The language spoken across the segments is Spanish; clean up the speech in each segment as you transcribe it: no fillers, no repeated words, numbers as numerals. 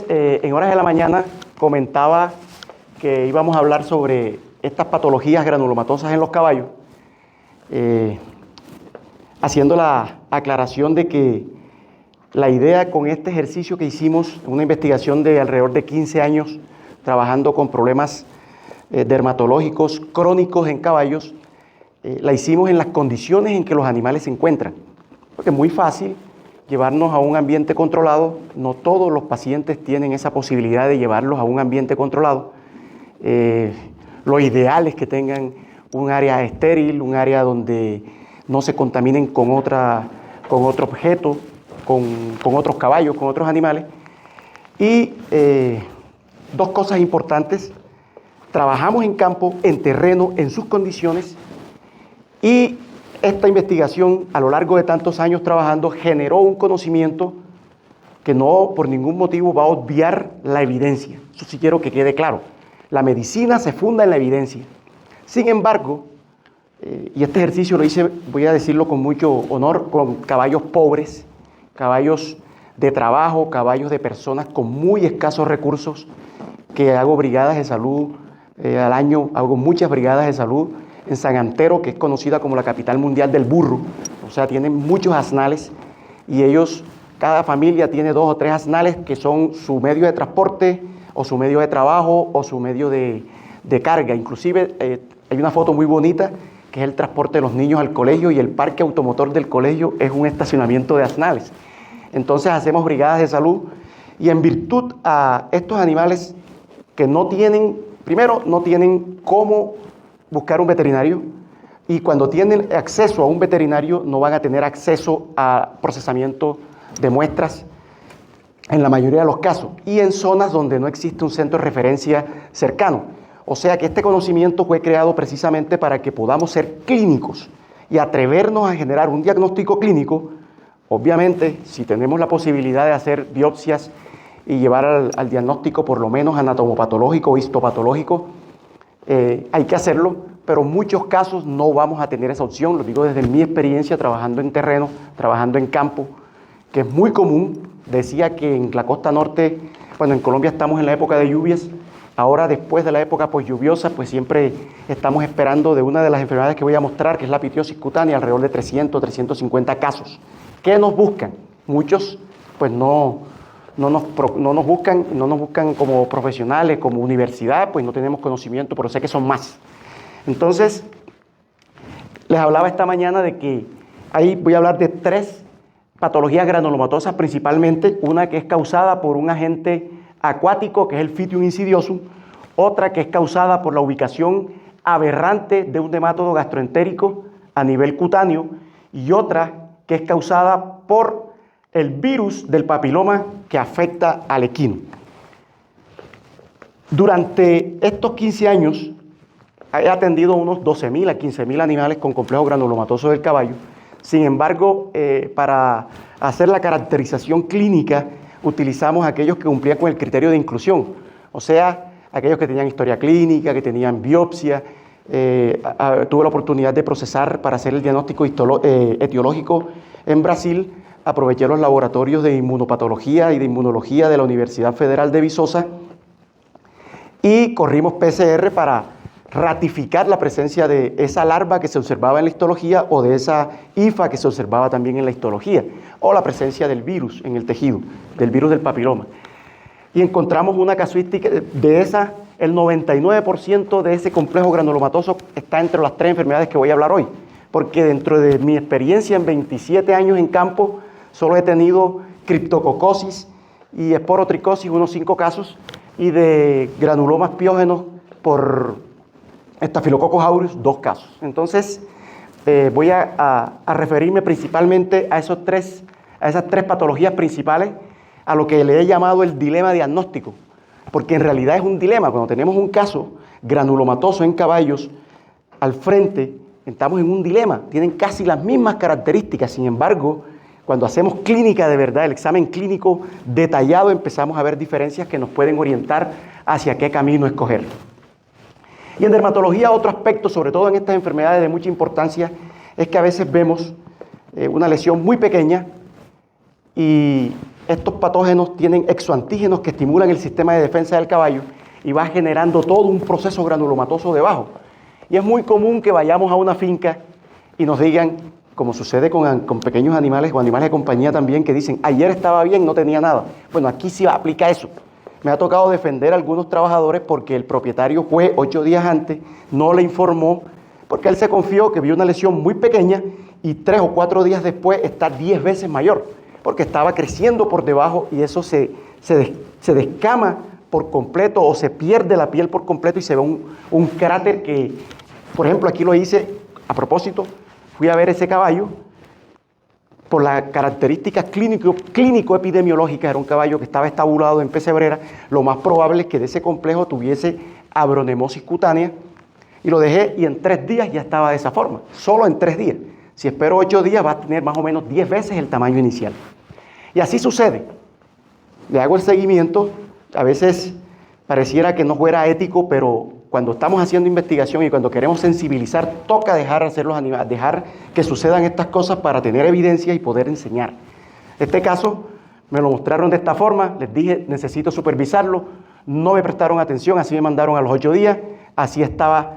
en horas de la mañana comentaba que íbamos a hablar sobre estas patologías granulomatosas en los caballos, haciendo la aclaración de que la idea con este ejercicio que hicimos, una investigación de alrededor de 15 años, trabajando con problemas dermatológicos crónicos en caballos, la hicimos en las condiciones en que los animales se encuentran. Porque es muy fácil llevarnos a un ambiente controlado. No todos los pacientes tienen esa posibilidad de llevarlos a un ambiente controlado. Lo ideal es que tengan un área estéril, un área donde no se contaminen con otro objeto, con otros caballos, con otros animales. Y dos cosas importantes: trabajamos en campo, en terreno, en sus condiciones, y esta investigación, a lo largo de tantos años trabajando, generó un conocimiento que no por ningún motivo va a obviar la evidencia. Eso sí quiero que quede claro. La medicina se funda en la evidencia. Sin embargo, y este ejercicio lo hice, voy a decirlo con mucho honor, con caballos pobres, caballos de trabajo, caballos de personas con muy escasos recursos, que hago brigadas de salud al año, hago muchas brigadas de salud en San Antero, que es conocida como la capital mundial del burro. O sea, tienen muchos asnales y ellos, cada familia tiene 2 o 3 asnales que son su medio de transporte o su medio de trabajo o su medio de carga. Inclusive hay una foto muy bonita que es el transporte de los niños al colegio, y el parque automotor del colegio es un estacionamiento de asnales. Entonces hacemos brigadas de salud, y en virtud a estos animales que no tienen, primero, no tienen cómo buscar un veterinario, y cuando tienen acceso a un veterinario no van a tener acceso a procesamiento de muestras en la mayoría de los casos, y en zonas donde no existe un centro de referencia cercano. O sea que este conocimiento fue creado precisamente para que podamos ser clínicos y atrevernos a generar un diagnóstico clínico. Obviamente, si tenemos la posibilidad de hacer biopsias y llevar al diagnóstico por lo menos anatomopatológico o histopatológico, hay que hacerlo, pero en muchos casos no vamos a tener esa opción. Lo digo desde mi experiencia trabajando en terreno, trabajando en campo, que es muy común. Decía que en la costa norte, bueno, en Colombia estamos en la época de lluvias. Ahora, después de la época lluviosa, pues siempre estamos esperando de una de las enfermedades que voy a mostrar, que es la pitiosis cutánea, alrededor de 300, 350 casos. ¿Qué nos buscan? Muchos, pues no nos buscan como profesionales, como universidad, pues no tenemos conocimiento, pero sé que son más. Entonces, les hablaba esta mañana de que ahí voy a hablar de 3 patologías granulomatosas principalmente, una que es causada por un agente acuático, que es el Phytium insidiosum, otra que es causada por la ubicación aberrante de un nematodo gastroentérico a nivel cutáneo, y otra que es causada por el virus del papiloma que afecta al equino. Durante estos 15 años he atendido unos 12.000 a 15.000 animales con complejo granulomatoso del caballo. Sin embargo, para hacer la caracterización clínica utilizamos aquellos que cumplían con el criterio de inclusión, o sea, aquellos que tenían historia clínica, que tenían biopsia. Tuve la oportunidad de procesar para hacer el diagnóstico etiológico en Brasil. Aproveché los laboratorios de inmunopatología y de inmunología de la Universidad Federal de Viçosa y corrimos PCR para ratificar la presencia de esa larva que se observaba en la histología, o de esa hifa que se observaba también en la histología, o la presencia del virus en el tejido, del virus del papiloma. Y encontramos una casuística de esa. El 99% de ese complejo granulomatoso está entre las 3 enfermedades que voy a hablar hoy, porque dentro de mi experiencia en 27 años en campo, solo he tenido criptococosis y esporotricosis, unos 5 casos, y de granulomas piógenos por Staphylococcus aureus, 2 casos. Entonces, voy a referirme principalmente a esas 3 patologías principales, a lo que le he llamado el dilema diagnóstico, porque en realidad es un dilema. Cuando tenemos un caso granulomatoso en caballos al frente, estamos en un dilema. Tienen casi las mismas características. Sin embargo, cuando hacemos clínica de verdad, el examen clínico detallado, empezamos a ver diferencias que nos pueden orientar hacia qué camino escoger. Y en dermatología, otro aspecto, sobre todo en estas enfermedades de mucha importancia, es que a veces vemos una lesión muy pequeña y estos patógenos tienen exoantígenos que estimulan el sistema de defensa del caballo y va generando todo un proceso granulomatoso debajo. Y es muy común que vayamos a una finca y nos digan, como sucede con pequeños animales o animales de compañía también, que dicen, ayer estaba bien, no tenía nada. Bueno, aquí sí aplica eso. Me ha tocado defender a algunos trabajadores porque el propietario fue 8 días antes, no le informó, porque él se confió que vio una lesión muy pequeña y 3 o 4 días después está 10 veces mayor, porque estaba creciendo por debajo y eso se descama por completo o se pierde la piel por completo y se ve un cráter que, por ejemplo, aquí lo hice a propósito, fui a ver ese caballo por las características clínico-epidemiológicas, era un caballo que estaba estabulado en pesebrera, lo más probable es que de ese complejo tuviese abronemosis cutánea y lo dejé y en 3 días ya estaba de esa forma, solo en 3 días. Si espero 8 días va a tener más o menos 10 veces el tamaño inicial. Y así sucede. Le hago el seguimiento, a veces pareciera que no fuera ético, pero cuando estamos haciendo investigación y cuando queremos sensibilizar, toca dejar hacer los animales, dejar que sucedan estas cosas para tener evidencia y poder enseñar. Este caso me lo mostraron de esta forma, les dije, necesito supervisarlo, no me prestaron atención, así me mandaron a los 8 días, así estaba,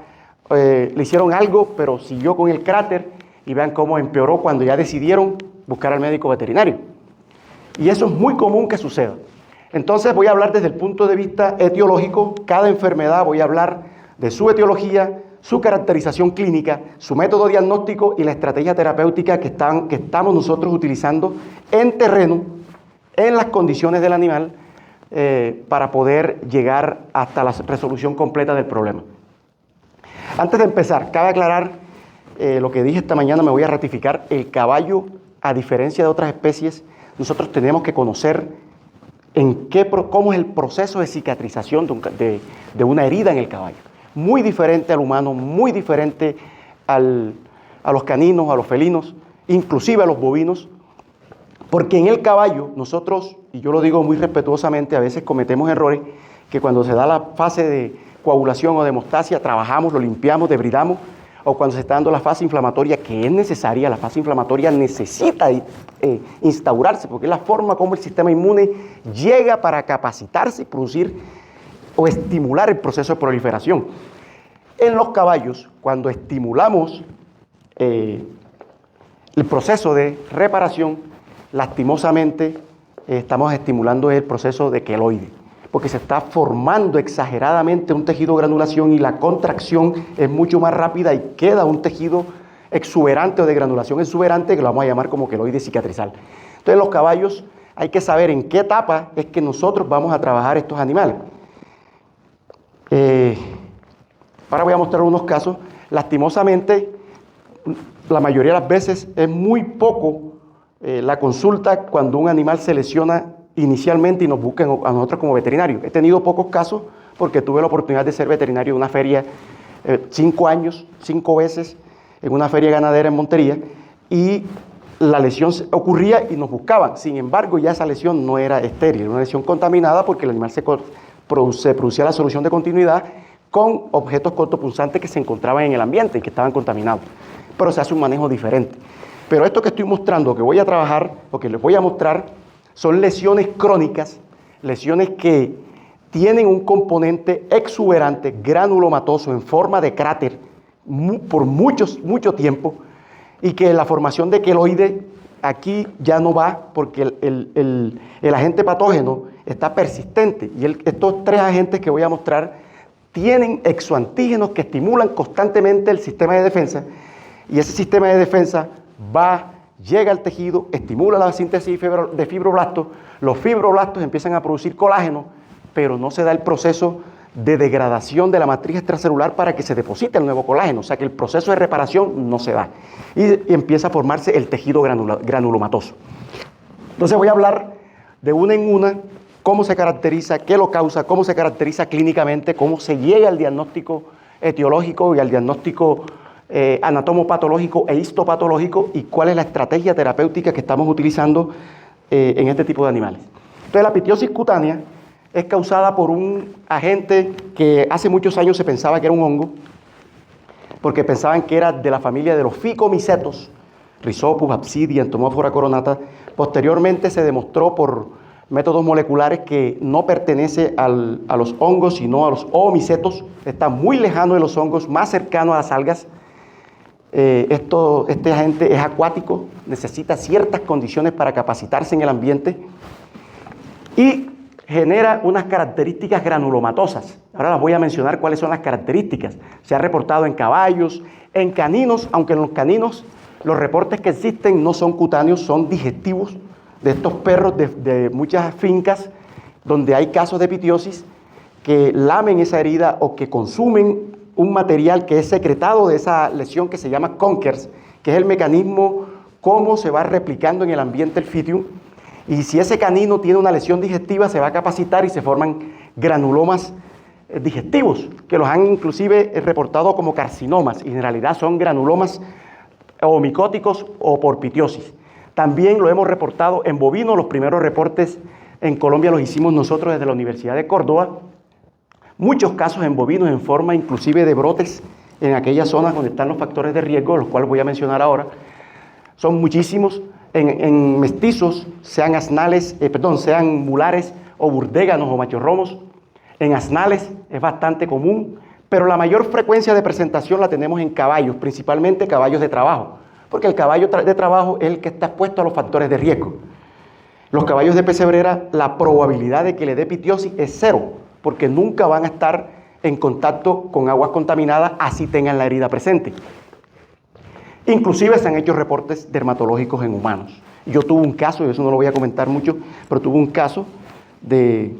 le hicieron algo, pero siguió con el cráter y vean cómo empeoró cuando ya decidieron buscar al médico veterinario. Y eso es muy común que suceda. Entonces voy a hablar desde el punto de vista etiológico, cada enfermedad voy a hablar de su etiología, su caracterización clínica, su método diagnóstico y la estrategia terapéutica que estamos nosotros utilizando en terreno, en las condiciones del animal, para poder llegar hasta la resolución completa del problema. Antes de empezar, cabe aclarar lo que dije esta mañana, me voy a ratificar, el caballo, a diferencia de otras especies, nosotros tenemos que conocer cómo es el proceso de cicatrización de una herida en el caballo. Muy diferente al humano, muy diferente a los caninos, a los felinos, inclusive a los bovinos, porque en el caballo nosotros, y yo lo digo muy respetuosamente, a veces cometemos errores, que cuando se da la fase de coagulación o de hemostasia, trabajamos, lo limpiamos, debridamos, o cuando se está dando la fase inflamatoria, que es necesaria, la fase inflamatoria necesita instaurarse, porque es la forma como el sistema inmune llega para capacitarse y producir o estimular el proceso de proliferación. En los caballos, cuando estimulamos el proceso de reparación, lastimosamente estamos estimulando el proceso de queloide, porque se está formando exageradamente un tejido de granulación y la contracción es mucho más rápida y queda un tejido exuberante o de granulación exuberante que lo vamos a llamar como queloide cicatrizal. Entonces, los caballos hay que saber en qué etapa es que nosotros vamos a trabajar estos animales. Ahora voy a mostrar unos casos. Lastimosamente, la mayoría de las veces es muy poco la consulta cuando un animal se lesiona inicialmente y nos buscan a nosotros como veterinarios. He tenido pocos casos porque tuve la oportunidad de ser veterinario de una feria 5 años, 5 veces, en una feria ganadera en Montería, y la lesión ocurría y nos buscaban. Sin embargo, ya esa lesión no era estéril, era una lesión contaminada porque el animal se producía la solución de continuidad con objetos cortopunzantes que se encontraban en el ambiente y que estaban contaminados. Pero se hace un manejo diferente. Pero esto que estoy mostrando, que voy a trabajar, o que les voy a mostrar, son lesiones crónicas, lesiones que tienen un componente exuberante, granulomatoso, en forma de cráter, por mucho tiempo, y que la formación de queloide aquí ya no va porque el agente patógeno está persistente. Y estos 3 agentes que voy a mostrar tienen exoantígenos que estimulan constantemente el sistema de defensa, y ese sistema de defensa llega al tejido, estimula la síntesis de fibroblastos, los fibroblastos empiezan a producir colágeno, pero no se da el proceso de degradación de la matriz extracelular para que se deposite el nuevo colágeno, o sea que el proceso de reparación no se da y empieza a formarse el tejido granulomatoso. Entonces voy a hablar de una en una, cómo se caracteriza, qué lo causa, cómo se caracteriza clínicamente, cómo se llega al diagnóstico etiológico y al diagnóstico anatomopatológico e histopatológico y cuál es la estrategia terapéutica que estamos utilizando en este tipo de animales. Entonces, la pitiosis cutánea es causada por un agente que hace muchos años se pensaba que era un hongo, porque pensaban que era de la familia de los ficomicetos, Rhizopus, Absidia, Entomófora coronata. Posteriormente se demostró por métodos moleculares que no pertenece a los hongos, sino a los oomicetos. Está muy lejano de los hongos, más cercano a las algas. Este agente es acuático, necesita ciertas condiciones para capacitarse en el ambiente y genera unas características granulomatosas. Ahora las voy a mencionar cuáles son las características. Se ha reportado en caballos, en caninos, aunque en los caninos los reportes que existen no son cutáneos, son digestivos de estos perros de muchas fincas donde hay casos de epitiosis que lamen esa herida o que consumen un material que es secretado de esa lesión que se llama Conkers, que es el mecanismo cómo se va replicando en el ambiente el Phytium. Y si ese canino tiene una lesión digestiva, se va a capacitar y se forman granulomas digestivos, que los han inclusive reportado como carcinomas, y en realidad son granulomas o micóticos o por pitiosis. También lo hemos reportado en bovinos. Los primeros reportes en Colombia los hicimos nosotros desde la Universidad de Córdoba. Muchos casos en bovinos en forma inclusive de brotes en aquellas zonas donde están los factores de riesgo, los cuales voy a mencionar ahora. Son muchísimos. En mestizos, sean asnales, sean mulares o burdéganos o machorromos. En asnales es bastante común, pero la mayor frecuencia de presentación la tenemos en caballos, principalmente caballos de trabajo, porque el caballo de trabajo es el que está expuesto a los factores de riesgo. Los caballos de pesebrera, la probabilidad de que le dé pitiosis es cero, porque nunca van a estar en contacto con aguas contaminadas, así tengan la herida presente. Inclusive se han hecho reportes dermatológicos en humanos. Yo tuve un caso, y eso no lo voy a comentar mucho, pero tuve un caso de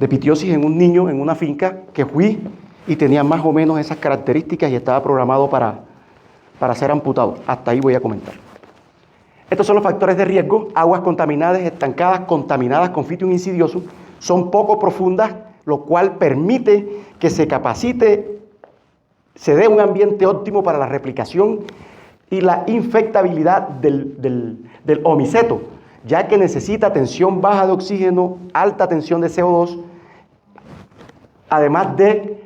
pitiosis en un niño en una finca que fui y tenía más o menos esas características y estaba programado para ser amputado. Hasta ahí voy a comentar. Estos son los factores de riesgo. Aguas contaminadas, estancadas, contaminadas con Phytium insidiosum, son poco profundas, lo cual permite que se capacite, se dé un ambiente óptimo para la replicación y la infectabilidad del omiceto, ya que necesita tensión baja de oxígeno, alta tensión de CO2, además de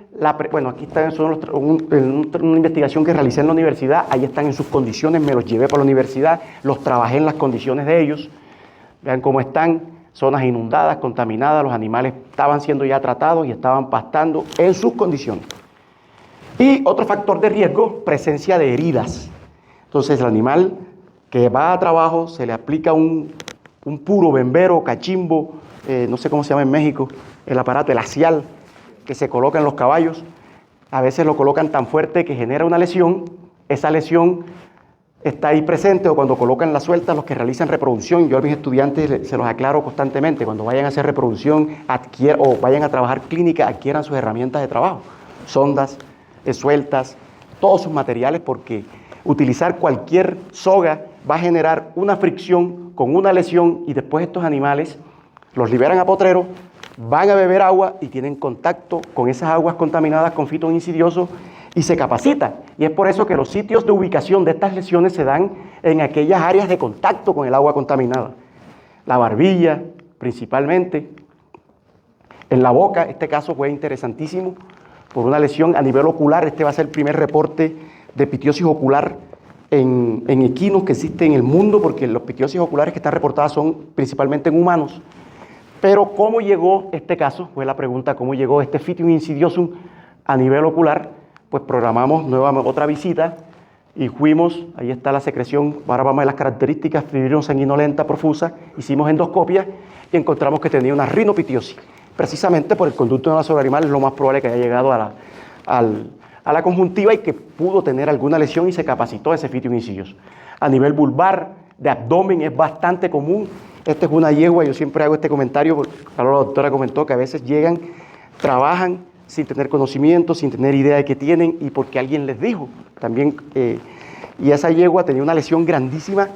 aquí están una investigación que realicé en la universidad. Ahí están en sus condiciones, me los llevé para la universidad, los trabajé en las condiciones de ellos. Vean cómo están, zonas inundadas, contaminadas, los animales estaban siendo ya tratados y estaban pastando en sus condiciones. Y otro factor de riesgo, presencia de heridas. Entonces el animal que va a trabajo, se le aplica un puro, bembero, cachimbo, no sé cómo se llama en México, el aparato, el asial, que se coloca en los caballos. A veces lo colocan tan fuerte que genera una lesión. Esa lesión está ahí presente, o cuando colocan la suelta, los que realizan reproducción. Yo a mis estudiantes se los aclaro constantemente: cuando vayan a hacer reproducción o vayan a trabajar clínica, adquieran sus herramientas de trabajo, sondas, sueltas, todos sus materiales, porque utilizar cualquier soga va a generar una fricción con una lesión y después estos animales los liberan a potrero, van a beber agua y tienen contacto con esas aguas contaminadas con Phytium insidioso y se capacitan. Y es por eso que los sitios de ubicación de estas lesiones se dan en aquellas áreas de contacto con el agua contaminada. La barbilla, principalmente. En la boca, este caso fue interesantísimo, por una lesión a nivel ocular. Este va a ser el primer reporte de pitiosis ocular en equinos que existe en el mundo, porque los pitiosis oculares que están reportadas son principalmente en humanos. Pero ¿cómo llegó este caso? Fue la pregunta: ¿cómo llegó este Phytium insidiosum a nivel ocular? Pues programamos otra visita y fuimos, ahí está la secreción, ahora vamos a ver las características: fibrinosa sanguinolenta profusa. Hicimos endoscopia y encontramos que tenía una rinopitiosis. Precisamente por el conducto nasogenital es lo más probable que haya llegado a la conjuntiva y que pudo tener alguna lesión y se capacitó ese Phytium insidioso. A nivel vulvar, de abdomen, es bastante común. Esta es una yegua, yo siempre hago este comentario, porque la doctora comentó que a veces llegan, trabajan sin tener conocimiento, sin tener idea de qué tienen y porque alguien les dijo. También, y esa yegua tenía una lesión grandísima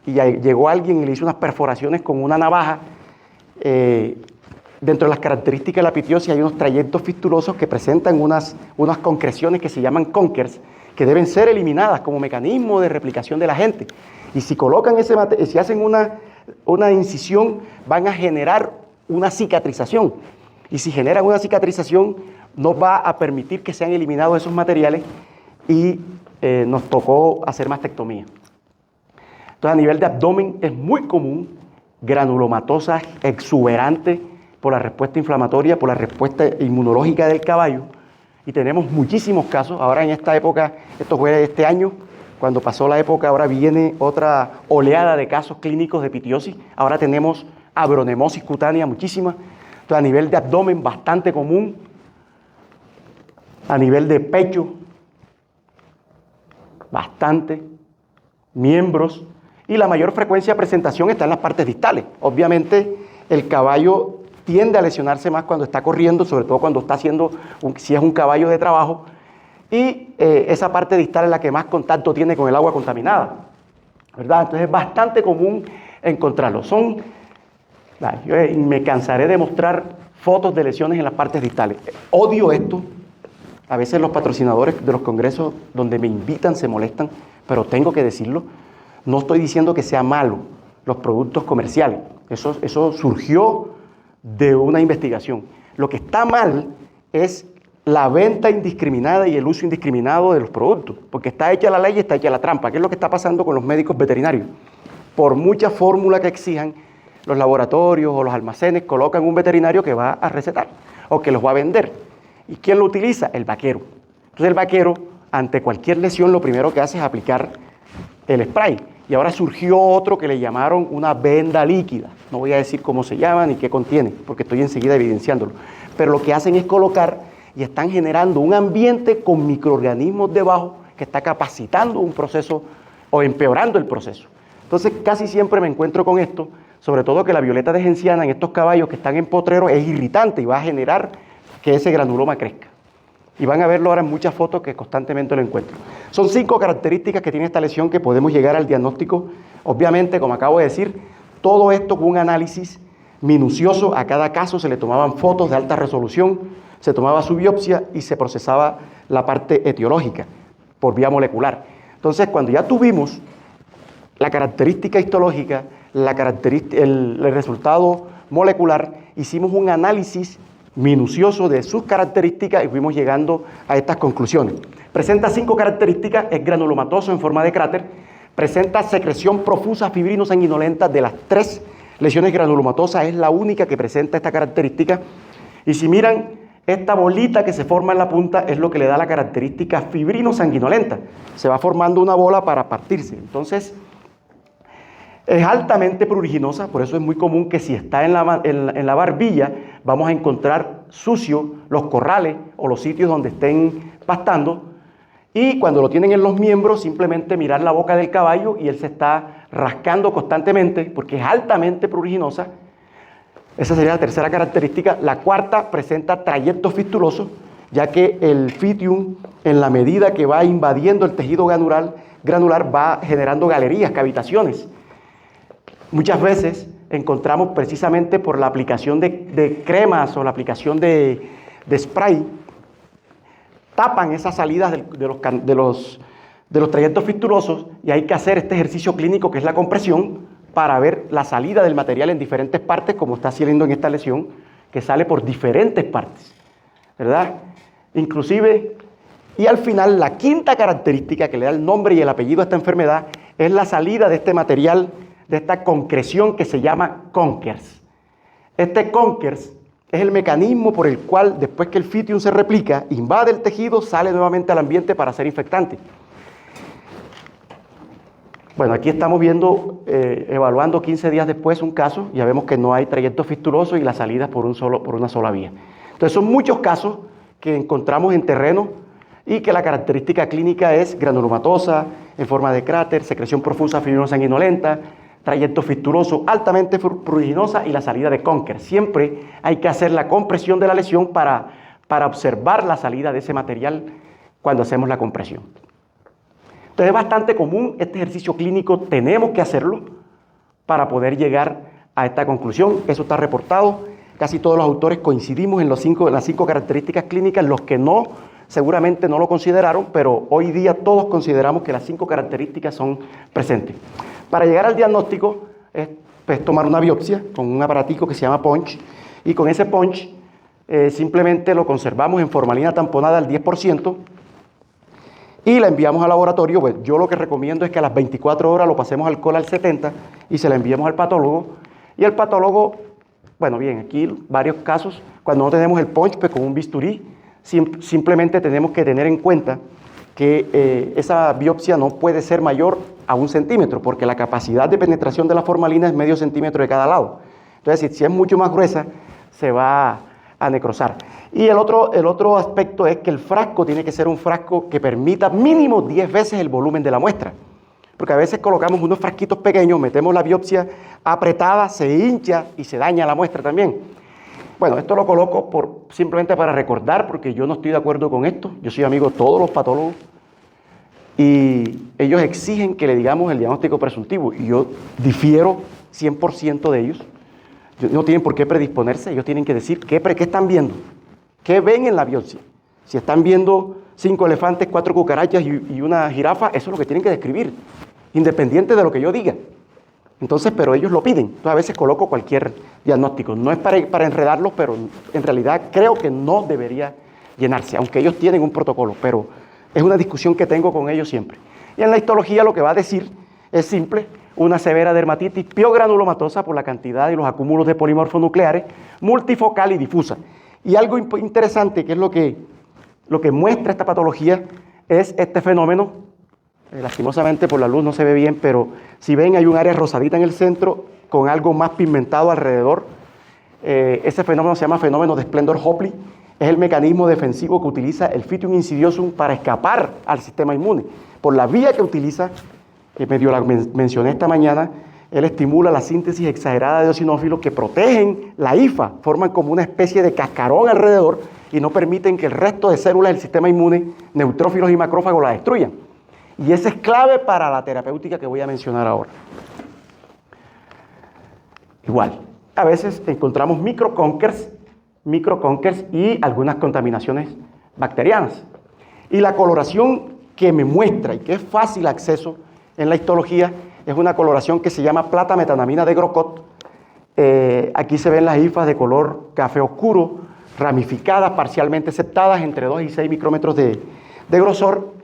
y llegó alguien y le hizo unas perforaciones con una navaja. Dentro de las características de la pitiosis hay unos trayectos fistulosos que presentan unas concreciones que se llaman Conkers, que deben ser eliminadas como mecanismo de replicación de la gente. Y si colocan si hacen una incisión, van a generar una cicatrización. Y si generan una cicatrización, no va a permitir que sean eliminados esos materiales y nos tocó hacer mastectomía. Entonces, a nivel de abdomen es muy común granulomatosa exuberante por la respuesta inflamatoria, por la respuesta inmunológica del caballo. Y tenemos muchísimos casos. Ahora en esta época, esto fue este año, cuando pasó la época, ahora viene otra oleada de casos clínicos de pitiosis. Ahora tenemos abronemosis cutánea, muchísima. Entonces, a nivel de abdomen, bastante común. A nivel de pecho, bastante. Miembros. Y la mayor frecuencia de presentación está en las partes distales. Obviamente, el caballo tiende a lesionarse más cuando está corriendo, sobre todo cuando está haciendo, si es un caballo de trabajo. Y esa parte distal es la que más contacto tiene con el agua contaminada, ¿verdad? Entonces es bastante común encontrarlo. Yo me cansaré de mostrar fotos de lesiones en las partes distales. Odio esto. A veces los patrocinadores de los congresos donde me invitan se molestan, pero tengo que decirlo. No estoy diciendo que sea malo los productos comerciales. Eso surgió de una investigación. Lo que está mal es la venta indiscriminada y el uso indiscriminado de los productos, porque está hecha la ley y está hecha la trampa. ¿Qué es lo que está pasando con los médicos veterinarios? Por mucha fórmula que exijan, los laboratorios o los almacenes colocan un veterinario que va a recetar o que los va a vender. ¿Y quién lo utiliza? El vaquero. Entonces el vaquero, ante cualquier lesión, lo primero que hace es aplicar el spray. Y ahora surgió otro que le llamaron una venda líquida. No voy a decir cómo se llama ni qué contiene, porque estoy enseguida evidenciándolo. Pero lo que hacen es colocar y están generando un ambiente con microorganismos debajo que está capacitando un proceso o empeorando el proceso. Entonces casi siempre me encuentro con esto, sobre todo que la violeta de genciana en estos caballos que están en potrero es irritante y va a generar que ese granuloma crezca. Y van a verlo ahora en muchas fotos que constantemente lo encuentro. Son 5 características que tiene esta lesión que podemos llegar al diagnóstico. Obviamente, como acabo de decir, todo esto con un análisis minucioso. A cada caso se le tomaban fotos de alta resolución, se tomaba su biopsia y se procesaba la parte etiológica por vía molecular. Entonces, cuando ya tuvimos la característica histológica, el resultado molecular, hicimos un análisis minucioso de sus características y fuimos llegando a estas conclusiones. Presenta 5 características, es granulomatoso en forma de cráter, presenta secreción profusa fibrinosanguinolenta. De las 3 lesiones granulomatosas es la única que presenta esta característica. Y si miran, esta bolita que se forma en la punta es lo que le da la característica fibrinosanguinolenta. Se va formando una bola para partirse. Entonces, es altamente pruriginosa, por eso es muy común que si está en la barbilla, vamos a encontrar sucio los corrales o los sitios donde estén pastando. Y cuando lo tienen en los miembros, simplemente mirar la boca del caballo y él se está rascando constantemente porque es altamente pruriginosa. Esa sería la tercera característica. La cuarta presenta trayecto fistuloso, ya que el fitium, en la medida que va invadiendo el tejido granular va generando galerías, cavitaciones. Muchas veces encontramos precisamente por la aplicación de cremas o la aplicación de spray, tapan esas salidas de los trayectos fistulosos y hay que hacer este ejercicio clínico que es la compresión para ver la salida del material en diferentes partes, como está saliendo en esta lesión, que sale por diferentes partes, ¿verdad? Inclusive, y al final la quinta característica que le da el nombre y el apellido a esta enfermedad es la salida de este material, de esta concreción que se llama conkers. Este conkers es el mecanismo por el cual, después que el fitium se replica, invade el tejido, sale nuevamente al ambiente para ser infectante. Bueno, aquí estamos viendo, evaluando 15 días después un caso, ya vemos que no hay trayecto fistuloso y la salida por una sola vía. Entonces son muchos casos que encontramos en terreno y que la característica clínica es granulomatosa, en forma de cráter, secreción profusa fibrinosanguinolenta, trayecto fistuloso, altamente pruriginosa y la salida de Conker. Siempre hay que hacer la compresión de la lesión para observar la salida de ese material cuando hacemos la compresión. Entonces es bastante común este ejercicio clínico, tenemos que hacerlo para poder llegar a esta conclusión. Eso está reportado, casi todos los autores coincidimos en las 5 características clínicas, los que no, seguramente no lo consideraron, pero hoy día todos consideramos que las 5 características son presentes. Para llegar al diagnóstico es pues, tomar una biopsia con un aparatico que se llama punch y con ese punch simplemente lo conservamos en formalina tamponada al 10% y la enviamos al laboratorio. Pues yo lo que recomiendo es que a las 24 horas lo pasemos alcohol al 70 y se la enviemos al patólogo. Y el patólogo, bueno, bien, aquí varios casos, cuando no tenemos el punch, pues con un bisturí, simplemente tenemos que tener en cuenta que esa biopsia no puede ser mayor a 1 centímetro, porque la capacidad de penetración de la formalina es medio centímetro de cada lado. Entonces, si es mucho más gruesa, se va a necrosar. Y el otro aspecto es que el frasco tiene que ser un frasco que permita mínimo 10 veces el volumen de la muestra. Porque a veces colocamos unos frasquitos pequeños, metemos la biopsia apretada, se hincha y se daña la muestra también. Bueno, esto lo coloco simplemente para recordar, porque yo no estoy de acuerdo con esto. Yo soy amigo de todos los patólogos y ellos exigen que le digamos el diagnóstico presuntivo. Y yo difiero 100% de ellos. No tienen por qué predisponerse, ellos tienen que decir qué están viendo, qué ven en la biopsia. Si están viendo 5 elefantes, 4 cucarachas y una jirafa, eso es lo que tienen que describir, independiente de lo que yo diga. Entonces, pero ellos lo piden. Entonces, a veces coloco cualquier diagnóstico. No es para enredarlos, pero en realidad creo que no debería llenarse, aunque ellos tienen un protocolo, pero es una discusión que tengo con ellos siempre. Y en la histología lo que va a decir es simple: una severa dermatitis piogranulomatosa por la cantidad y los acúmulos de polimorfos nucleares, multifocal y difusa. Y algo interesante, que es lo que muestra esta patología, es este fenómeno. Lastimosamente por la luz no se ve bien, pero si ven hay un área rosadita en el centro con algo más pigmentado alrededor. Ese fenómeno se llama fenómeno de Splendor-Hopley. Es el mecanismo defensivo que utiliza el Phytium insidiosum para escapar al sistema inmune. Por la vía que utiliza, que medio la mencioné esta mañana, él estimula la síntesis exagerada de eosinófilos que protegen la hifa, forman como una especie de cascarón alrededor y no permiten que el resto de células del sistema inmune, neutrófilos y macrófagos, la destruyan. Y esa es clave para la terapéutica que voy a mencionar ahora. Igual, a veces encontramos microconkers y algunas contaminaciones bacterianas. Y la coloración que me muestra y que es fácil acceso en la histología es una coloración que se llama plata metanamina de Grocott. Aquí se ven las hifas de color café oscuro, ramificadas, parcialmente septadas, entre 2 y 6 micrómetros de grosor.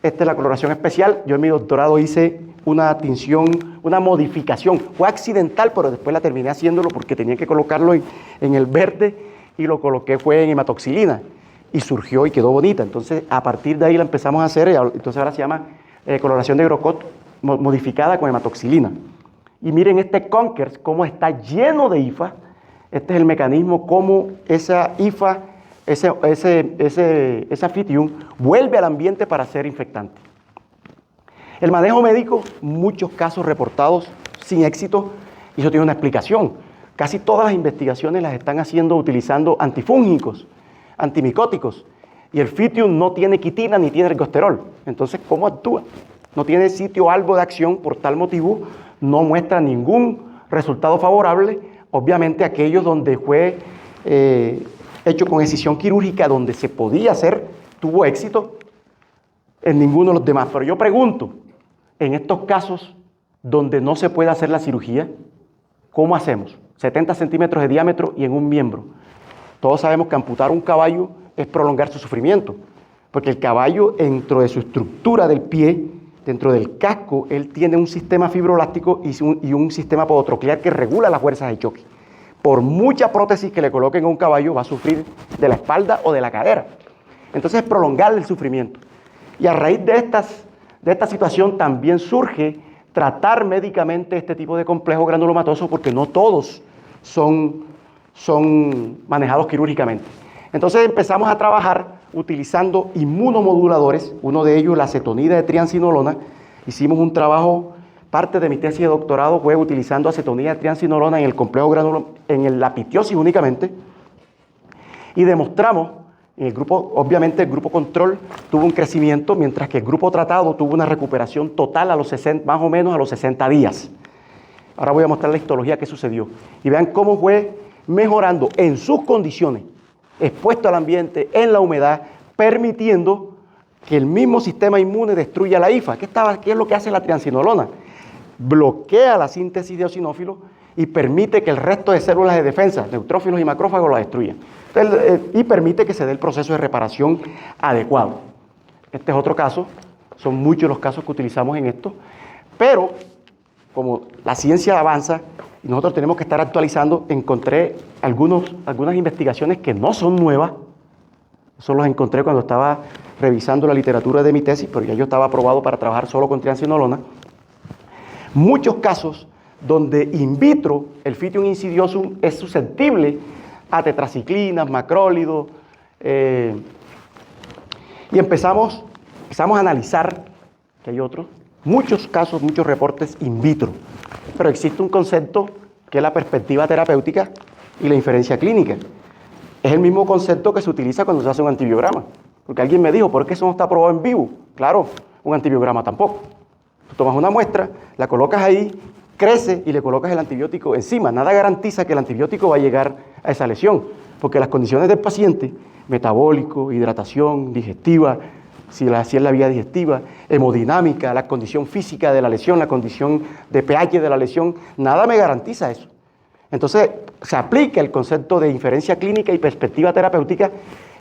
Esta es la coloración especial. Yo en mi doctorado hice una tinción, una modificación. Fue accidental, pero después la terminé haciéndolo porque tenía que colocarlo en el verde y lo coloqué fue en hematoxilina. Y surgió y quedó bonita. Entonces, a partir de ahí la empezamos a hacer. Entonces ahora se llama coloración de Grocott modificada con hematoxilina. Y miren este Conkers, cómo está lleno de hifas. Este es el mecanismo, cómo esa hifa, esa Phytium vuelve al ambiente para ser infectante. El manejo médico, muchos casos reportados sin éxito, y eso tiene una explicación. Casi todas las investigaciones las están haciendo utilizando antifúngicos, antimicóticos, y el Phytium no tiene quitina ni tiene ergosterol. Entonces, ¿cómo actúa? No tiene sitio albo de acción, por tal motivo no muestra ningún resultado favorable. Obviamente aquellos donde fue hecho con excisión quirúrgica, donde se podía hacer, tuvo éxito, en ninguno de los demás. Pero yo pregunto, en estos casos donde no se puede hacer la cirugía, ¿cómo hacemos? 70 centímetros de diámetro y en un miembro. Todos sabemos que amputar un caballo es prolongar su sufrimiento, porque el caballo, dentro de su estructura del pie, dentro del casco, él tiene un sistema fibroelástico y un sistema podotroclear que regula las fuerzas de choque. Por mucha prótesis que le coloquen a un caballo, va a sufrir de la espalda o de la cadera. Entonces, es prolongar el sufrimiento. Y a raíz de esta situación también surge tratar médicamente este tipo de complejo granulomatoso, porque no todos son manejados quirúrgicamente. Entonces empezamos a trabajar utilizando inmunomoduladores, uno de ellos la acetonida de triancinolona. Hicimos un trabajo, parte de mi tesis de doctorado fue utilizando acetonida de triancinolona en el complejo en la pitiosis únicamente, y demostramos, en el grupo, obviamente el grupo control tuvo un crecimiento, mientras que el grupo tratado tuvo una recuperación total a los 60, más o menos a los 60 días. Ahora voy a mostrar la histología que sucedió. Y vean cómo fue mejorando en sus condiciones, expuesto al ambiente, en la humedad, permitiendo que el mismo sistema inmune destruya la hifa. ¿Qué es lo que hace la triancinolona? Bloquea la síntesis de eosinófilos y permite que el resto de células de defensa, neutrófilos y macrófagos, la destruyan. Entonces, y permite que se dé el proceso de reparación adecuado. Este es otro caso, son muchos los casos que utilizamos en esto, pero como la ciencia avanza y nosotros tenemos que estar actualizando, encontré algunas investigaciones que no son nuevas. Eso los encontré cuando estaba revisando la literatura de mi tesis, pero ya yo estaba aprobado para trabajar solo con triancinolona. Muchos casos donde in vitro el Fitium insidiosum es susceptible a tetraciclinas, macrólidos, y empezamos a analizar, que hay otros, muchos casos, muchos reportes in vitro, pero existe un concepto que es la perspectiva terapéutica y la inferencia clínica. Es el mismo concepto que se utiliza cuando se hace un antibiograma, porque alguien me dijo, ¿por qué eso no está probado en vivo? Claro, un antibiograma tampoco. Tú tomas una muestra, la colocas ahí, crece y le colocas el antibiótico encima. Nada garantiza que el antibiótico va a llegar a esa lesión, porque las condiciones del paciente, metabólico, hidratación, digestiva, si es la vía digestiva, hemodinámica, la condición física de la lesión, la condición de pH de la lesión, nada me garantiza eso. Entonces, se aplica el concepto de inferencia clínica y perspectiva terapéutica,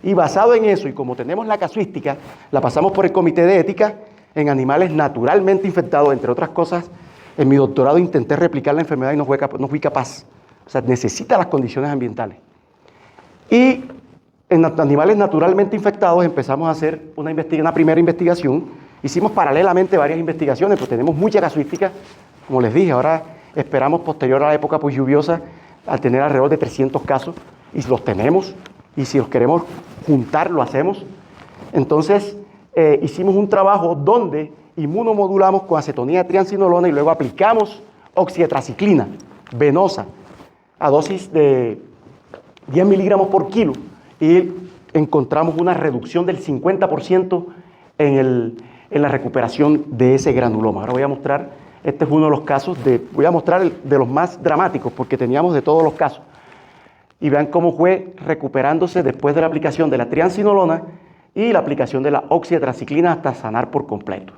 y basado en eso, y como tenemos la casuística, la pasamos por el comité de ética en animales naturalmente infectados, entre otras cosas. En mi doctorado intenté replicar la enfermedad y no fui capaz. O sea, necesita las condiciones ambientales. Y en animales naturalmente infectados empezamos a hacer una primera investigación. Hicimos paralelamente varias investigaciones, pues tenemos mucha casuística. Como les dije, ahora esperamos, posterior a la época pues, lluviosa, al tener alrededor de 300 casos, y los tenemos, y si los queremos juntar, lo hacemos. Entonces, hicimos un trabajo donde inmunomodulamos con acetonía de triancinolona y luego aplicamos oxietraciclina venosa a dosis de 10 miligramos por kilo, y encontramos una reducción del 50% en la recuperación de ese granuloma. Ahora voy a mostrar, este es uno de los casos, voy a mostrar de los más dramáticos, porque teníamos de todos los casos. Y vean cómo fue recuperándose después de la aplicación de la triancinolona y la aplicación de la oxietraciclina hasta sanar por completo.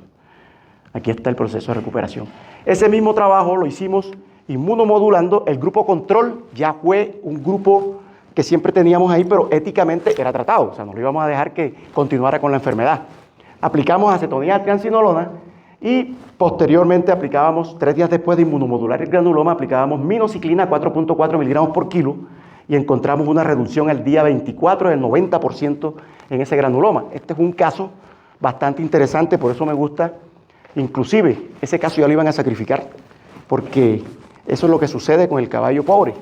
Aquí está el proceso de recuperación. Ese mismo trabajo lo hicimos inmunomodulando. El grupo control ya fue un grupo que siempre teníamos ahí, pero éticamente era tratado. O sea, no lo íbamos a dejar que continuara con la enfermedad. Aplicamos acetonía de triancinolona y posteriormente aplicábamos, 3 días después de inmunomodular el granuloma, aplicábamos minociclina 4.4 miligramos por kilo y encontramos una reducción al día 24 del 90% en ese granuloma. Este es un caso bastante interesante, por eso me gusta. Inclusive, ese caso ya lo iban a sacrificar, porque eso es lo que sucede con el caballo pobre.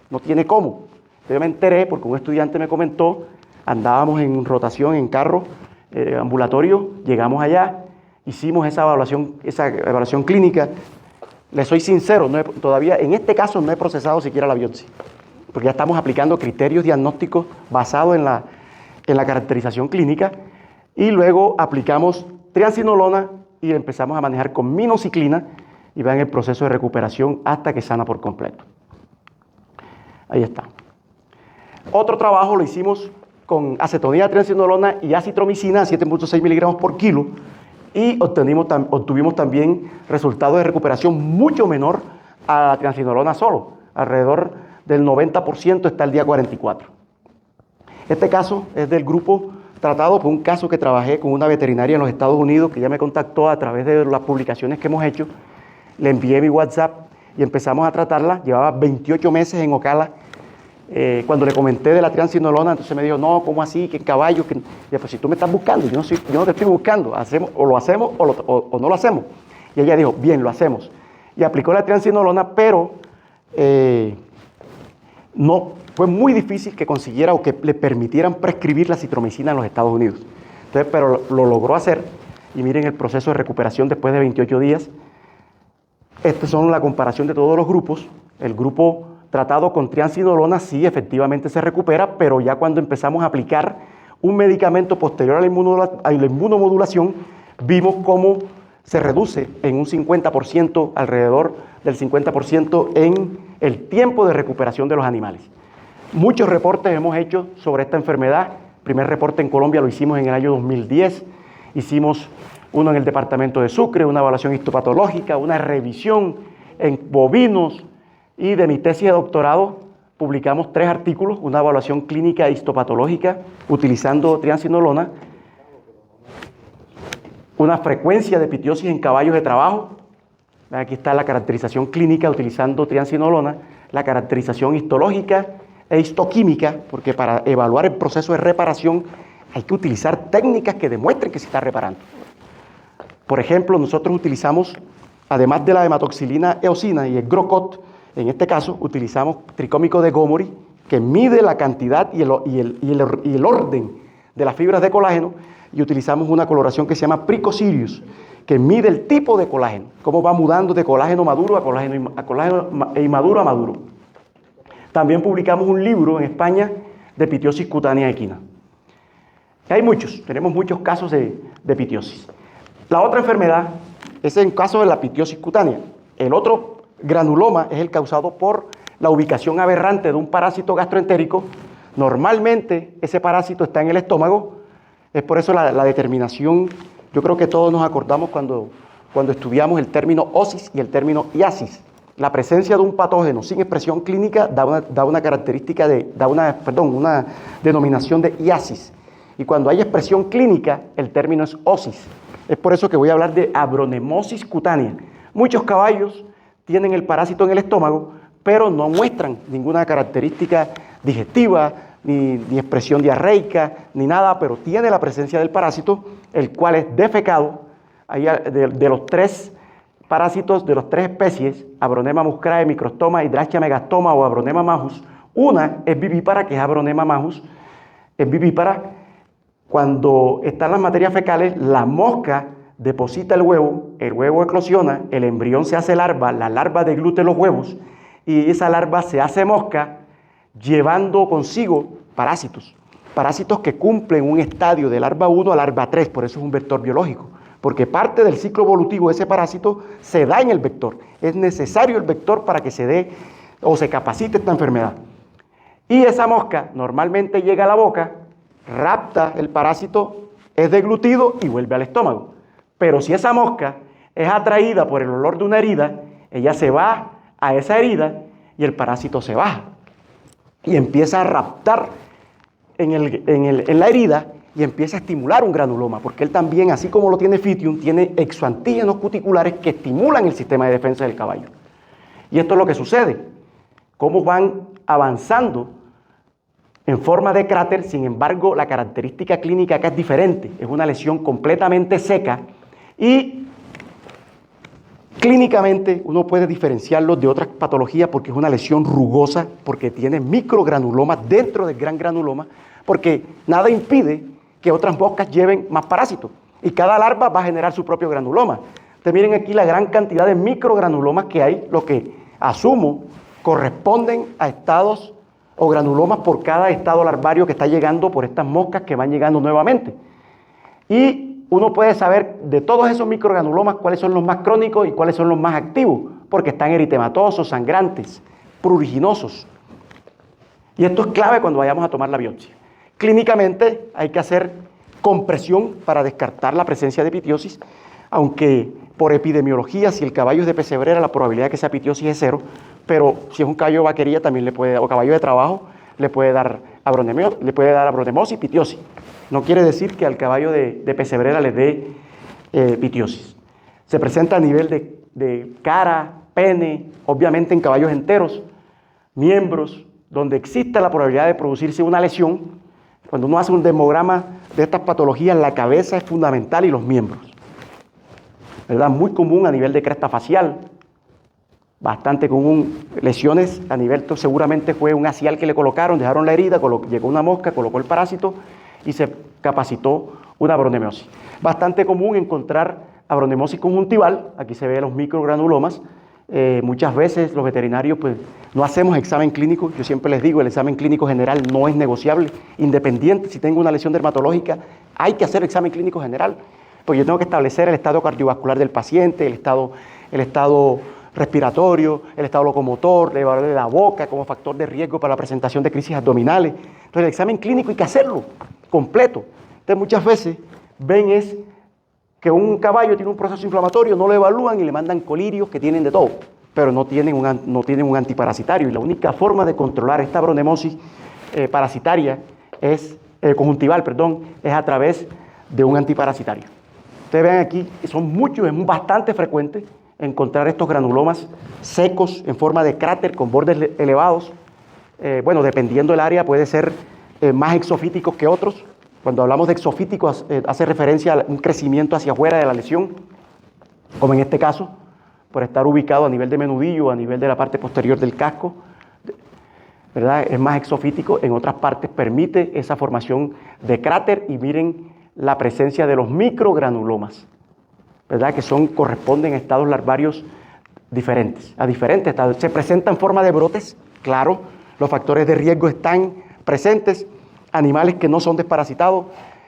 No tiene cómo. Yo me enteré porque un estudiante me comentó, andábamos en rotación en carro ambulatorio, llegamos allá, hicimos esa evaluación clínica. Les soy sincero, todavía en este caso no he procesado siquiera la biopsia, porque ya estamos aplicando criterios diagnósticos basados en la caracterización clínica, y luego aplicamos triancinolona y empezamos a manejar con minociclina y vean el proceso de recuperación hasta que sana por completo. Ahí está. Otro trabajo lo hicimos con acetonía de triancinolona y acitromicina, 7.6 miligramos por kilo, y obtuvimos también resultados de recuperación mucho menor a la triancinolona solo, alrededor del 90% está el día 44. Este caso es del grupo tratado por un caso que trabajé con una veterinaria en los Estados Unidos, que ya me contactó a través de las publicaciones que hemos hecho. Le envié mi WhatsApp y empezamos a tratarla. Llevaba 28 meses en Ocala. Cuando le comenté de la triancinolona, entonces me dijo, no, ¿cómo así? ¿Qué caballo? Y pues si tú me estás buscando, yo no te estoy buscando. O lo hacemos o no lo hacemos. Y ella dijo, bien, lo hacemos. Y aplicó la triancinolona, pero no, fue muy difícil que consiguiera o que le permitieran prescribir la citromicina en los Estados Unidos. Entonces, pero lo logró hacer, y miren el proceso de recuperación después de 28 días. Estas son la comparación de todos los grupos. El grupo tratado con triancinolona sí efectivamente se recupera, pero ya cuando empezamos a aplicar un medicamento posterior a la inmunomodulación, vimos cómo se reduce en un 50%, alrededor del 50% en el tiempo de recuperación de los animales. Muchos reportes hemos hecho sobre esta enfermedad. El primer reporte en Colombia lo hicimos en el año 2010. Hicimos uno en el departamento de Sucre, una evaluación histopatológica, una revisión en bovinos, y de mi tesis de doctorado publicamos 3 artículos, una evaluación clínica histopatológica utilizando triancinolona una frecuencia de epitiosis en caballos de trabajo. Aquí está la caracterización clínica utilizando triancinolona, la caracterización histológica e histoquímica, porque para evaluar el proceso de reparación hay que utilizar técnicas que demuestren que se está reparando. Por ejemplo, nosotros utilizamos, además de la hematoxilina eosina y el Grocot, en este caso utilizamos tricómico de Gomori, que mide la cantidad y el orden de las fibras de colágeno, y utilizamos una coloración que se llama Pricosirius, que mide el tipo de colágeno, cómo va mudando de colágeno maduro a colágeno inmaduro a maduro. También publicamos un libro en España de epitiosis cutánea equina. Hay muchos, tenemos muchos casos de epitiosis. La otra enfermedad es el caso de la epitiosis cutánea. El otro granuloma es el causado por la ubicación aberrante de un parásito gastroentérico. Normalmente ese parásito está en el estómago. Es por eso la determinación, yo creo que todos nos acordamos cuando estudiamos el término osis y el término iasis. La presencia de un patógeno sin expresión clínica da una característica una denominación de iasis. Y cuando hay expresión clínica, el término es osis. Es por eso que voy a hablar de abronemosis cutánea. Muchos caballos tienen el parásito en el estómago, pero no muestran ninguna característica digestiva, ni expresión diarreica, ni nada, pero tiene la presencia del parásito, el cual es defecado. De los 3 parásitos, de las 3 especies, Abronema muscae, Microstoma, Hydrastia megastoma o Abronema majus, una es vivípara, que es Abronema majus. Es vivípara. Cuando están las materias fecales, la mosca deposita el huevo eclosiona, el embrión se hace larva, la larva deglute los huevos y esa larva se hace mosca, llevando consigo parásitos que cumplen un estadio de larva 1 a larva 3, por eso es un vector biológico, porque parte del ciclo evolutivo de ese parásito se da en el vector. Es necesario el vector para que se dé o se capacite esta enfermedad. Y esa mosca normalmente llega a la boca, rapta el parásito, es deglutido y vuelve al estómago. Pero si esa mosca es atraída por el olor de una herida, ella se va a esa herida y el parásito se baja y empieza a raptar en la herida y empieza a estimular un granuloma, porque él también, así como lo tiene Phytium, tiene exoantígenos cuticulares que estimulan el sistema de defensa del caballo. Y esto es lo que sucede, cómo van avanzando en forma de cráter. Sin embargo, la característica clínica acá es diferente, es una lesión completamente seca y clínicamente uno puede diferenciarlo de otras patologías porque es una lesión rugosa, porque tiene microgranulomas dentro del gran granuloma, porque nada impide que otras moscas lleven más parásitos y cada larva va a generar su propio granuloma. Ustedes miren aquí la gran cantidad de microgranulomas que hay, lo que asumo corresponden a estados o granulomas por cada estado larvario que está llegando por estas moscas que van llegando nuevamente. Y uno puede saber de todos esos microgranulomas cuáles son los más crónicos y cuáles son los más activos, porque están eritematosos, sangrantes, pruriginosos. Y esto es clave cuando vayamos a tomar la biopsia. Clínicamente hay que hacer compresión para descartar la presencia de epitiosis, aunque por epidemiología, si el caballo es de pesebrera, la probabilidad de que sea epitiosis es 0, pero si es un caballo de vaquería también o caballo de trabajo, le puede dar abronemosis, pitiosis. No quiere decir que al caballo de pesebrera le dé pitiosis. Se presenta a nivel de cara, pene, obviamente en caballos enteros, miembros, donde exista la probabilidad de producirse una lesión. Cuando uno hace un demograma de estas patologías, la cabeza es fundamental y los miembros. ¿Verdad? Muy común a nivel de cresta facial, bastante común, lesiones a nivel, seguramente fue un axial que le colocaron, dejaron la herida, llegó una mosca, colocó el parásito y se capacitó una abronemosis. Bastante común encontrar abronemosis conjuntival, aquí se ve los microgranulomas. Muchas veces los veterinarios pues no hacemos examen clínico. Yo siempre les digo, el examen clínico general no es negociable, independiente si tengo una lesión dermatológica, hay que hacer examen clínico general, pues yo tengo que establecer el estado cardiovascular del paciente, el estado respiratorio, el estado locomotor, el valor de la boca como factor de riesgo para la presentación de crisis abdominales. Entonces el examen clínico hay que hacerlo completo. Entonces muchas veces ven es que un caballo tiene un proceso inflamatorio, no lo evalúan y le mandan colirios que tienen de todo, pero no tienen un antiparasitario. Y la única forma de controlar esta abronemosis parasitaria conjuntival, es a través de un antiparasitario. Ustedes ven aquí, son muchos, es bastante frecuente encontrar estos granulomas secos en forma de cráter con bordes elevados. Bueno, dependiendo del área, puede ser más exofíticos que otros. Cuando hablamos de exofíticos, hace referencia a un crecimiento hacia afuera de la lesión, como en este caso, por estar ubicado a nivel de menudillo, a nivel de la parte posterior del casco, ¿verdad? Es más exofítico. En otras partes permite esa formación de cráter, y miren la presencia de los microgranulomas, ¿verdad? Que corresponden a estados larvarios diferentes, a diferentes estados. Se presenta en forma de brotes, claro, los factores de riesgo están presentes, animales que no son desparasitados.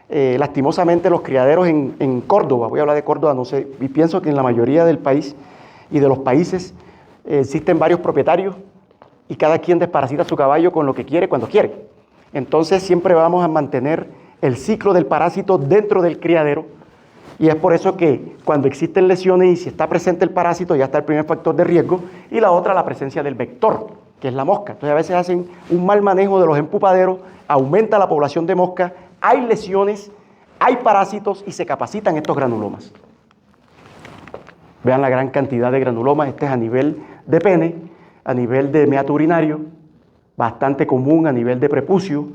Lastimosamente los criaderos en Córdoba, voy a hablar de Córdoba, no sé, y pienso que en la mayoría del país y de los países existen varios propietarios y cada quien desparasita su caballo con lo que quiere, cuando quiere. Entonces siempre vamos a mantener el ciclo del parásito dentro del criadero, y es por eso que cuando existen lesiones y si está presente el parásito, ya está el primer factor de riesgo, y la otra, la presencia del vector, que es la mosca. Entonces a veces hacen un mal manejo de los empupaderos, aumenta la población de mosca, hay lesiones, hay parásitos y se capacitan estos granulomas. Vean la gran cantidad de granulomas. Este es a nivel de pene, a nivel de meato urinario, bastante común a nivel de prepucio.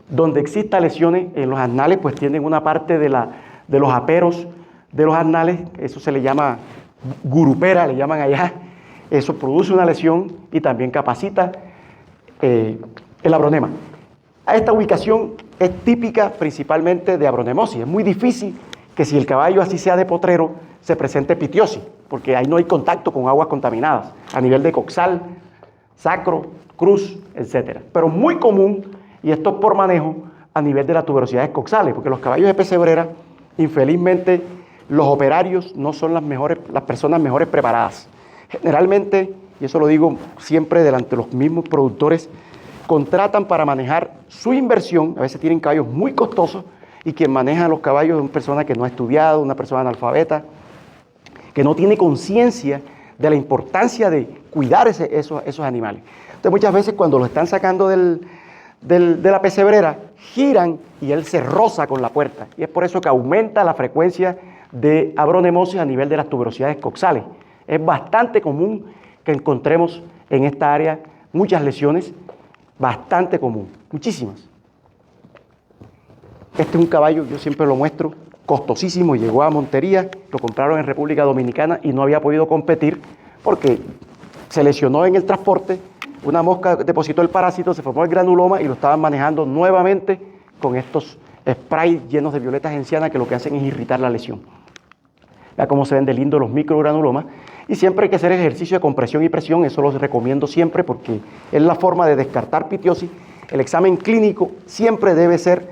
Donde existan lesiones en los anales, pues tienen una parte de los aperos de los anales, eso se le llama gurupera, le llaman allá. Eso produce una lesión y también capacita el abronema. Esta ubicación es típica principalmente de abronemosis. Es muy difícil que, si el caballo así sea de potrero, se presente pitiosis, porque ahí no hay contacto con aguas contaminadas a nivel de coxal, sacro, cruz, etc. Pero muy común, y esto es por manejo, a nivel de las tuberosidades coxales, porque los caballos de pesebrera, infelizmente, los operarios no son las personas mejores preparadas. Generalmente, y eso lo digo siempre delante de los mismos productores, contratan para manejar su inversión. A veces tienen caballos muy costosos, y quien maneja los caballos es una persona que no ha estudiado, una persona analfabeta, que no tiene conciencia de la importancia de cuidar esos animales. Entonces muchas veces cuando los están sacando de la pesebrera, giran y él se roza con la puerta, y es por eso que aumenta la frecuencia de abronemosis a nivel de las tuberosidades coxales. Es bastante común que encontremos en esta área muchas lesiones, bastante común, muchísimas. Este es un caballo, yo siempre lo muestro, costosísimo, llegó a Montería, lo compraron en República Dominicana y no había podido competir porque se lesionó en el transporte, una mosca depositó el parásito, se formó el granuloma y lo estaban manejando nuevamente con estos sprays llenos de violeta genciana que lo que hacen es irritar la lesión. Vean cómo se ven de lindo los microgranulomas, y siempre hay que hacer ejercicio de compresión y presión. Eso los recomiendo siempre porque es la forma de descartar pitiosis. El examen clínico siempre debe ser,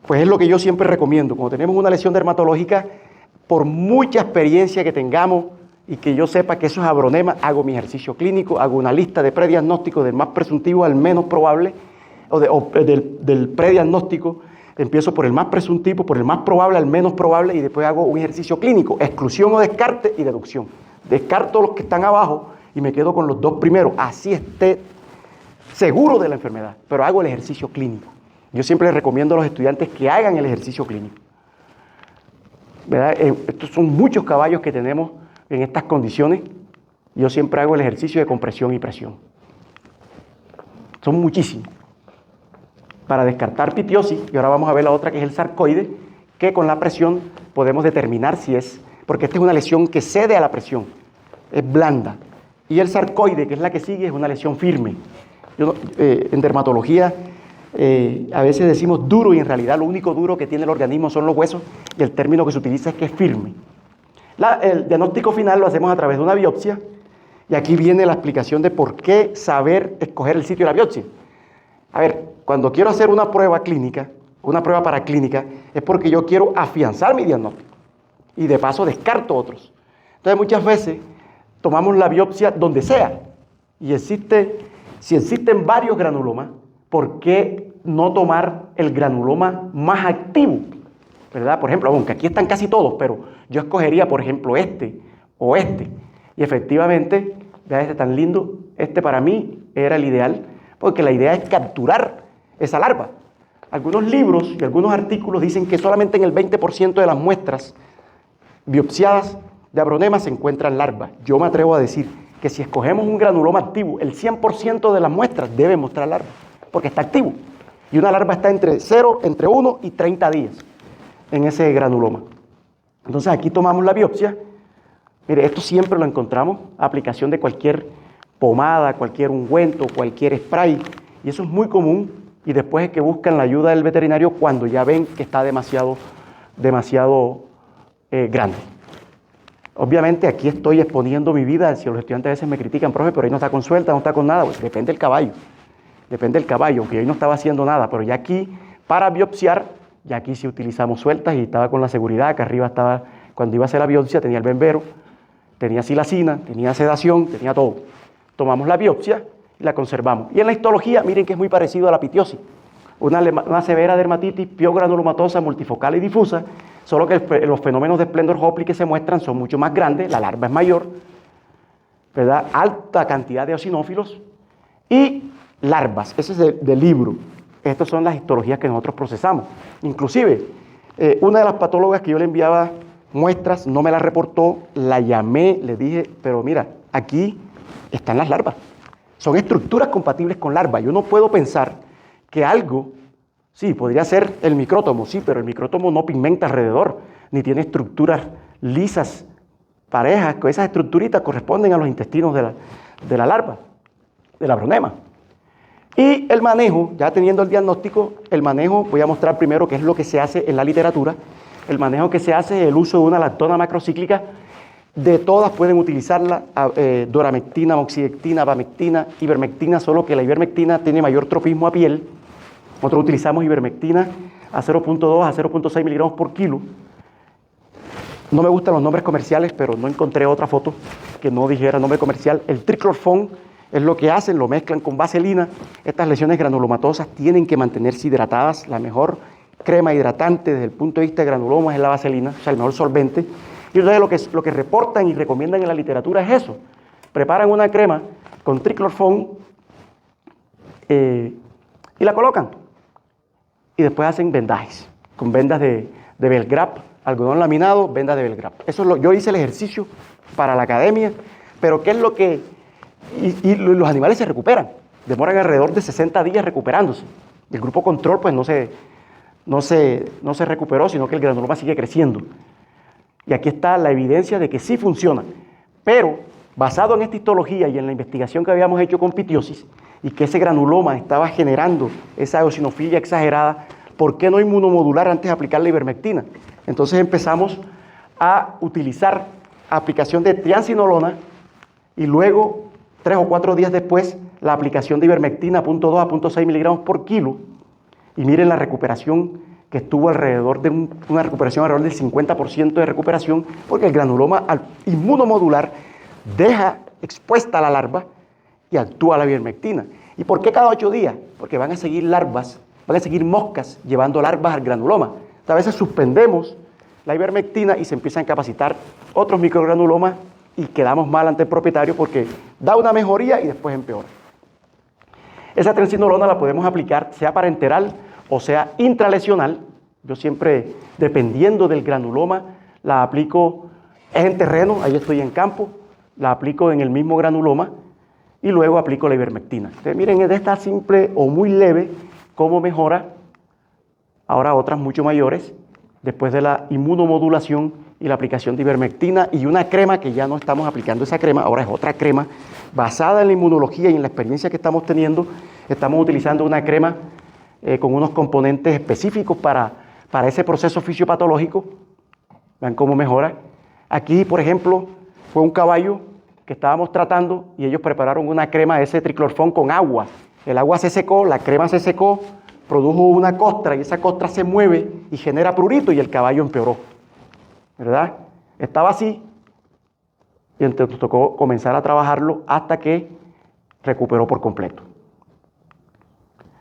pues es lo que yo siempre recomiendo. Cuando tenemos una lesión dermatológica, por mucha experiencia que tengamos y que yo sepa que eso es abronema, hago mi ejercicio clínico, hago una lista de prediagnósticos del más presuntivo al menos probable, del prediagnóstico. Empiezo por el más presuntivo, por el más probable al menos probable, y después hago un ejercicio clínico, exclusión o descarte y deducción. Descarto los que están abajo y me quedo con los dos primeros, así esté seguro de la enfermedad, pero hago el ejercicio clínico. Yo siempre les recomiendo a los estudiantes que hagan el ejercicio clínico. ¿Verdad? Estos son muchos caballos que tenemos en estas condiciones. Yo siempre hago el ejercicio de compresión y presión. Son muchísimos. Para descartar pitiosis, y ahora vamos a ver la otra, que es el sarcoide, que con la presión podemos determinar si es, porque esta es una lesión que cede a la presión, es blanda. Y el sarcoide, que es la que sigue, es una lesión firme. En dermatología a veces decimos duro, y en realidad lo único duro que tiene el organismo son los huesos, y el término que se utiliza es que es firme. El diagnóstico final lo hacemos a través de una biopsia, y aquí viene la explicación de por qué saber escoger el sitio de la biopsia. Cuando quiero hacer una prueba clínica, una prueba paraclínica, es porque yo quiero afianzar mi diagnóstico y de paso descarto otros. Entonces muchas veces tomamos la biopsia donde sea, y si existen varios granulomas, ¿por qué no tomar el granuloma más activo? ¿Verdad? Por ejemplo, aunque aquí están casi todos, pero yo escogería, por ejemplo, este o este. Y efectivamente, vean este tan lindo, este para mí era el ideal, porque la idea es capturar esa larva. Algunos libros y algunos artículos dicen que solamente en el 20% de las muestras biopsiadas de abronema se encuentran larvas. Yo me atrevo a decir que si escogemos un granuloma activo, el 100% de las muestras debe mostrar larvas, porque está activo. Y una larva está entre 1 y 30 días en ese granuloma. Entonces aquí tomamos la biopsia. Mire, esto siempre lo encontramos, aplicación de cualquier pomada, cualquier ungüento, cualquier spray, y eso es muy común, y después es que buscan la ayuda del veterinario cuando ya ven que está demasiado grande. Obviamente aquí estoy exponiendo mi vida. Si los estudiantes a veces me critican, profe, pero ahí no está con suelta, no está con nada, pues depende del caballo, aunque ahí no estaba haciendo nada, pero ya aquí, para biopsiar, ya aquí sí utilizamos sueltas y estaba con la seguridad, que arriba estaba, cuando iba a hacer la biopsia tenía el bembero, tenía silacina, tenía sedación, tenía todo. Tomamos la biopsia y la conservamos. Y en la histología, miren que es muy parecido a la pitiosis. Una severa dermatitis piogranulomatosa multifocal y difusa, solo que los fenómenos de Splendor-Hopley que se muestran son mucho más grandes, la larva es mayor, ¿verdad? Alta cantidad de eosinófilos y larvas. Ese es del libro. Estas son las histologías que nosotros procesamos. Inclusive, una de las patólogas que yo le enviaba muestras no me la reportó, la llamé, le dije, pero mira, aquí están las larvas. Son estructuras compatibles con larvas. Yo no puedo pensar que algo, sí, podría ser el micrótomo, sí, pero el micrótomo no pigmenta alrededor, ni tiene estructuras lisas, parejas, que esas estructuritas corresponden a los intestinos de la larva, del abronema. Y el manejo, ya teniendo el diagnóstico, el manejo, voy a mostrar primero qué es lo que se hace en la literatura. El manejo que se hace es el uso de una lactona macrocíclica. De todas pueden utilizarla, doramectina, moxidectina, abamectina, ivermectina, solo que la ivermectina tiene mayor tropismo a piel. Nosotros utilizamos ivermectina a 0.2 a 0.6 miligramos por kilo. No me gustan los nombres comerciales, pero no encontré otra foto que no dijera nombre comercial. El triclorfón es lo que hacen, lo mezclan con vaselina. Estas lesiones granulomatosas tienen que mantenerse hidratadas. La mejor crema hidratante desde el punto de vista de granulomas es la vaselina, o sea, el mejor solvente. Y entonces lo que reportan y recomiendan en la literatura es eso. Preparan una crema con triclorfón y la colocan. Y después hacen vendajes con vendas de Belgrap, algodón laminado, vendas de Belgrap. Eso es yo hice el ejercicio para la academia, pero ¿qué es lo que...? Y los animales se recuperan, demoran alrededor de 60 días recuperándose. El grupo control pues no se recuperó, sino que el granuloma sigue creciendo. Y aquí está la evidencia de que sí funciona. Pero, basado en esta histología y en la investigación que habíamos hecho con pitiosis, y que ese granuloma estaba generando esa eosinofilia exagerada, ¿por qué no inmunomodular antes de aplicar la ivermectina? Entonces empezamos a utilizar aplicación de triancinolona y luego, 3 o 4 días después, la aplicación de ivermectina a 0.2 a 0.6 miligramos por kilo. Y miren la recuperación que estuvo alrededor de una recuperación alrededor del 50% de recuperación, porque el granuloma al inmunomodular deja expuesta a la larva y actúa la ivermectina. ¿Y por qué cada 8 días? Porque van a seguir larvas, van a seguir moscas llevando larvas al granuloma. A veces suspendemos la ivermectina y se empiezan a capacitar otros microgranulomas y quedamos mal ante el propietario porque da una mejoría y después empeora. Esa triancinolona la podemos aplicar sea parenteral o sea intralesional. Yo siempre, dependiendo del granuloma, la aplico en terreno, ahí estoy en campo, la aplico en el mismo granuloma y luego aplico la ivermectina. Entonces, miren, es de esta simple o muy leve cómo mejora. Ahora otras mucho mayores, después de la inmunomodulación y la aplicación de ivermectina y una crema que ya no estamos aplicando esa crema, ahora es otra crema basada en la inmunología y en la experiencia que estamos teniendo. Estamos utilizando una crema con unos componentes específicos para ese proceso fisiopatológico. Vean cómo mejora. Aquí, por ejemplo, fue un caballo que estábamos tratando y ellos prepararon una crema de ese triclorfón con agua. El agua se secó, la crema se secó, produjo una costra y esa costra se mueve y genera prurito y el caballo empeoró, ¿verdad? Estaba así y entonces nos tocó comenzar a trabajarlo hasta que recuperó por completo.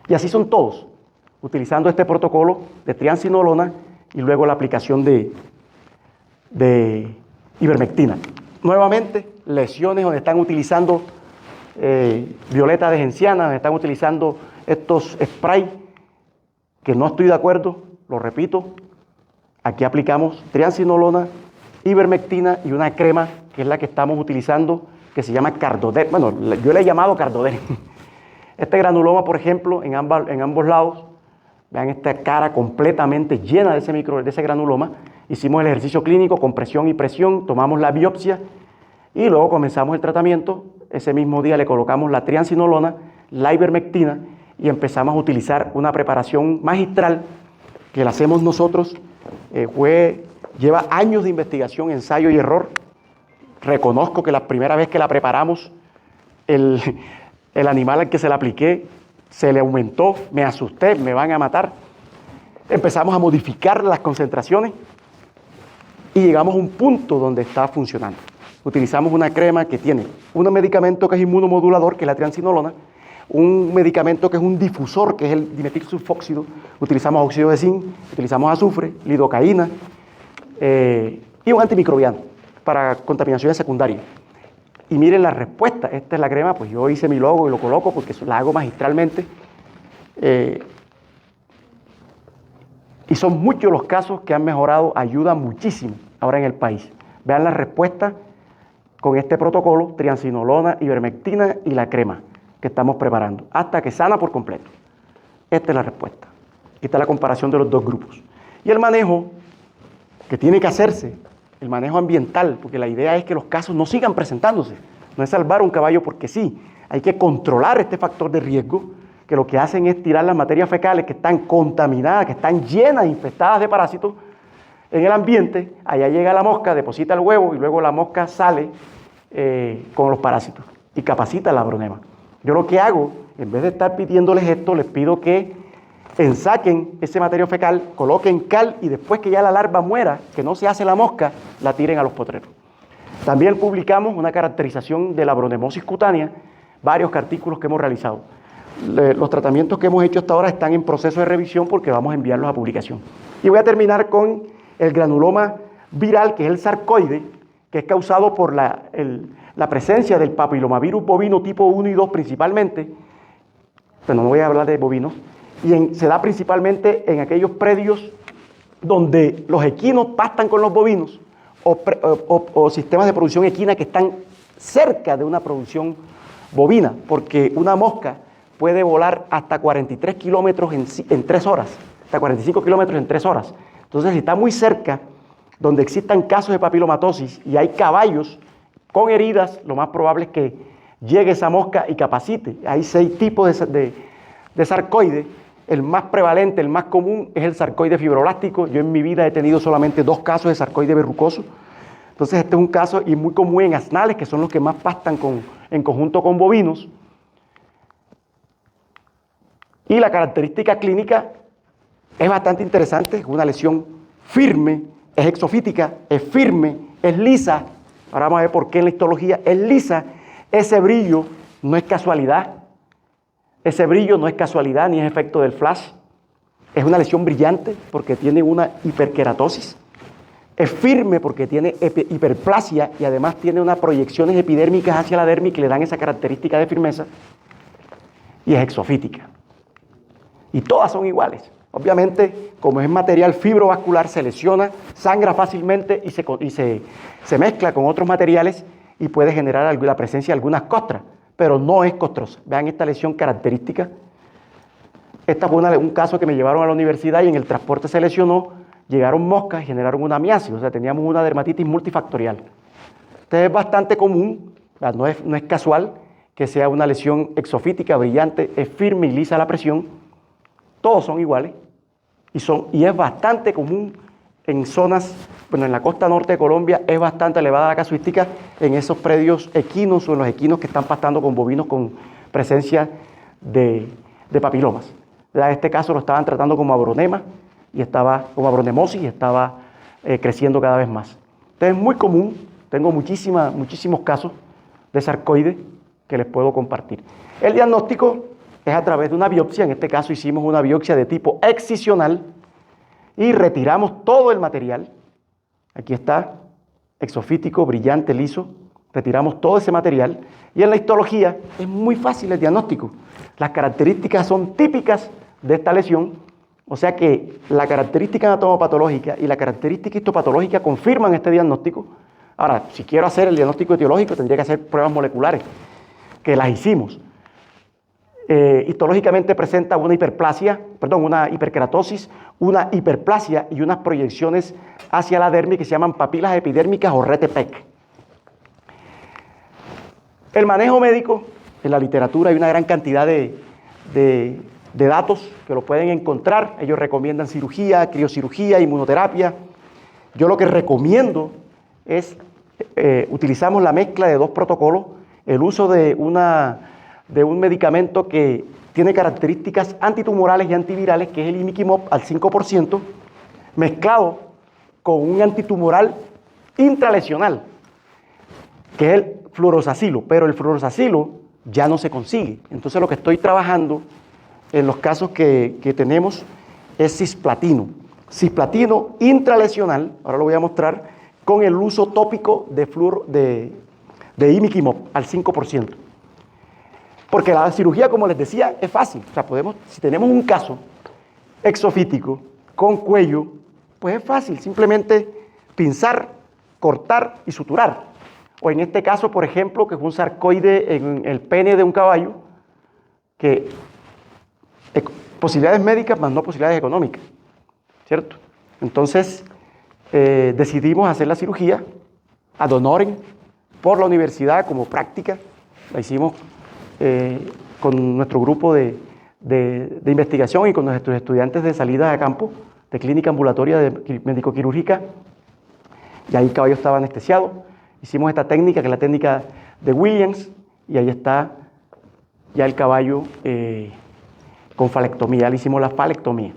Y así son todos, utilizando este protocolo de triancinolona y luego la aplicación de ivermectina. Nuevamente, lesiones donde están utilizando violeta de genciana, donde están utilizando estos sprays que no estoy de acuerdo, lo repito, aquí aplicamos triamcinolona, ivermectina y una crema que es la que estamos utilizando, que se llama Cardoder. Bueno, yo le he llamado Cardoder. Este granuloma, por ejemplo, en ambos lados, vean esta cara completamente llena de ese granuloma. Hicimos el ejercicio clínico con presión y presión, tomamos la biopsia y luego comenzamos el tratamiento. Ese mismo día le colocamos la triamcinolona, la ivermectina y empezamos a utilizar una preparación magistral que la hacemos nosotros. Lleva años de investigación, ensayo y error. Reconozco que la primera vez que la preparamos, el animal al que se la apliqué se le aumentó, me asusté, me van a matar. Empezamos a modificar las concentraciones y llegamos a un punto donde está funcionando. Utilizamos una crema que tiene un medicamento que es inmunomodulador, que es la triamcinolona, un medicamento que es un difusor, que es el dimetilsulfóxido, utilizamos óxido de zinc, utilizamos azufre, lidocaína y un antimicrobiano para contaminaciones secundarias. Y miren la respuesta, esta es la crema, pues yo hice mi logo y lo coloco porque la hago magistralmente. Y son muchos los casos que han mejorado, ayuda muchísimo ahora en el país. Vean la respuesta con este protocolo, triamcinolona, ivermectina y la crema que estamos preparando, hasta que sana por completo. Esta es la respuesta. Esta es la comparación de los dos grupos. Y el manejo que tiene que hacerse, el manejo ambiental, porque la idea es que los casos no sigan presentándose. No es salvar un caballo porque sí. Hay que controlar este factor de riesgo, que lo que hacen es tirar las materias fecales que están contaminadas, que están llenas, infestadas de parásitos, en el ambiente. Allá llega la mosca, deposita el huevo y luego la mosca sale con los parásitos y capacita el abronema. Yo lo que hago, en vez de estar pidiéndoles esto, les pido que ensaquen ese material fecal, coloquen cal y después que ya la larva muera, que no se hace la mosca, la tiren a los potreros. También publicamos una caracterización de la abronemosis cutánea, varios artículos que hemos realizado. Los tratamientos que hemos hecho hasta ahora están en proceso de revisión porque vamos a enviarlos a publicación. Y voy a terminar con el granuloma viral, que es el sarcoide, que es causado por la presencia del papilomavirus bovino tipo 1 y 2 principalmente, pero no voy a hablar de bovinos, y se da principalmente en aquellos predios donde los equinos pastan con los bovinos o sistemas de producción equina que están cerca de una producción bovina, porque una mosca puede volar hasta 43 kilómetros en 3 horas, hasta 45 kilómetros en 3 horas. Entonces, si está muy cerca, donde existan casos de papilomatosis y hay caballos con heridas, lo más probable es que llegue esa mosca y capacite. Hay 6 tipos de sarcoide. El más prevalente, el más común, es el sarcoide fibroblástico. Yo en mi vida he tenido solamente 2 casos de sarcoide verrucoso. Entonces, este es un caso y muy común en asnales, que son los que más pastan en conjunto con bovinos. Y la característica clínica es bastante interesante, es una lesión firme, es exofítica, es firme, es lisa. Ahora vamos a ver por qué en la histología es lisa. Ese brillo no es casualidad. Ese brillo no es casualidad ni es efecto del flash. Es una lesión brillante porque tiene una hiperkeratosis. Es firme porque tiene hiperplasia y además tiene unas proyecciones epidérmicas hacia la dermis que le dan esa característica de firmeza. Y es exofítica. Y todas son iguales. Obviamente, como es material fibrovascular, se lesiona, sangra fácilmente y se mezcla con otros materiales y puede generar la presencia de algunas costras, pero no es costrosa. Vean esta lesión característica. Esta fue un caso que me llevaron a la universidad y en el transporte se lesionó, llegaron moscas y generaron una miasis, o sea, teníamos una dermatitis multifactorial. Este es bastante común, no es casual que sea una lesión exofítica, brillante, es firme y lisa la presión. Todos son iguales y es bastante común en zonas, bueno, en la costa norte de Colombia es bastante elevada la casuística en esos predios equinos o en los equinos que están pastando con bovinos con presencia de papilomas. En este caso lo estaban tratando como abronema y estaba como abronemosis y estaba creciendo cada vez más. Entonces es muy común, tengo muchísimos casos de sarcoide que les puedo compartir. El diagnóstico es a través de una biopsia, en este caso hicimos una biopsia de tipo excisional y retiramos todo el material. Aquí está, exofítico, brillante, liso, retiramos todo ese material y en la histología es muy fácil el diagnóstico. Las características son típicas de esta lesión O sea que la característica anatomopatológica y la característica histopatológica confirman este diagnóstico. Ahora, si quiero hacer el diagnóstico etiológico, tendría que hacer pruebas moleculares, que las hicimos. Histológicamente presenta una una hiperkeratosis, una hiperplasia y unas proyecciones hacia la dermis que se llaman papilas epidérmicas o RTPEC. El manejo médico, en la literatura hay una gran cantidad de datos que lo pueden encontrar. Ellos recomiendan cirugía, criocirugía, inmunoterapia. Yo lo que recomiendo es, utilizamos la mezcla de dos protocolos, el uso de un medicamento que tiene características antitumorales y antivirales, que es el imiquimod al 5%, mezclado con un antitumoral intralesional, que es el fluorouracilo, pero el fluorouracilo ya no se consigue. Entonces lo que estoy trabajando en los casos que tenemos es cisplatino. Cisplatino intralesional, ahora lo voy a mostrar, con el uso tópico de imiquimod al 5%. Porque la cirugía, como les decía, es fácil. O sea, si tenemos un caso exofítico con cuello, pues es fácil, simplemente pinzar, cortar y suturar. O en este caso, por ejemplo, que es un sarcoide en el pene de un caballo, que posibilidades médicas más no posibilidades económicas, ¿cierto? Entonces, decidimos hacer la cirugía ad honorem por la universidad como práctica. La hicimos con nuestro grupo de investigación y con nuestros estudiantes de salida a campo de clínica ambulatoria de médico-quirúrgica. Y ahí el caballo estaba anestesiado. Hicimos esta técnica, que es la técnica de Williams, y ahí está ya el caballo con falectomía. Ya le hicimos la falectomía.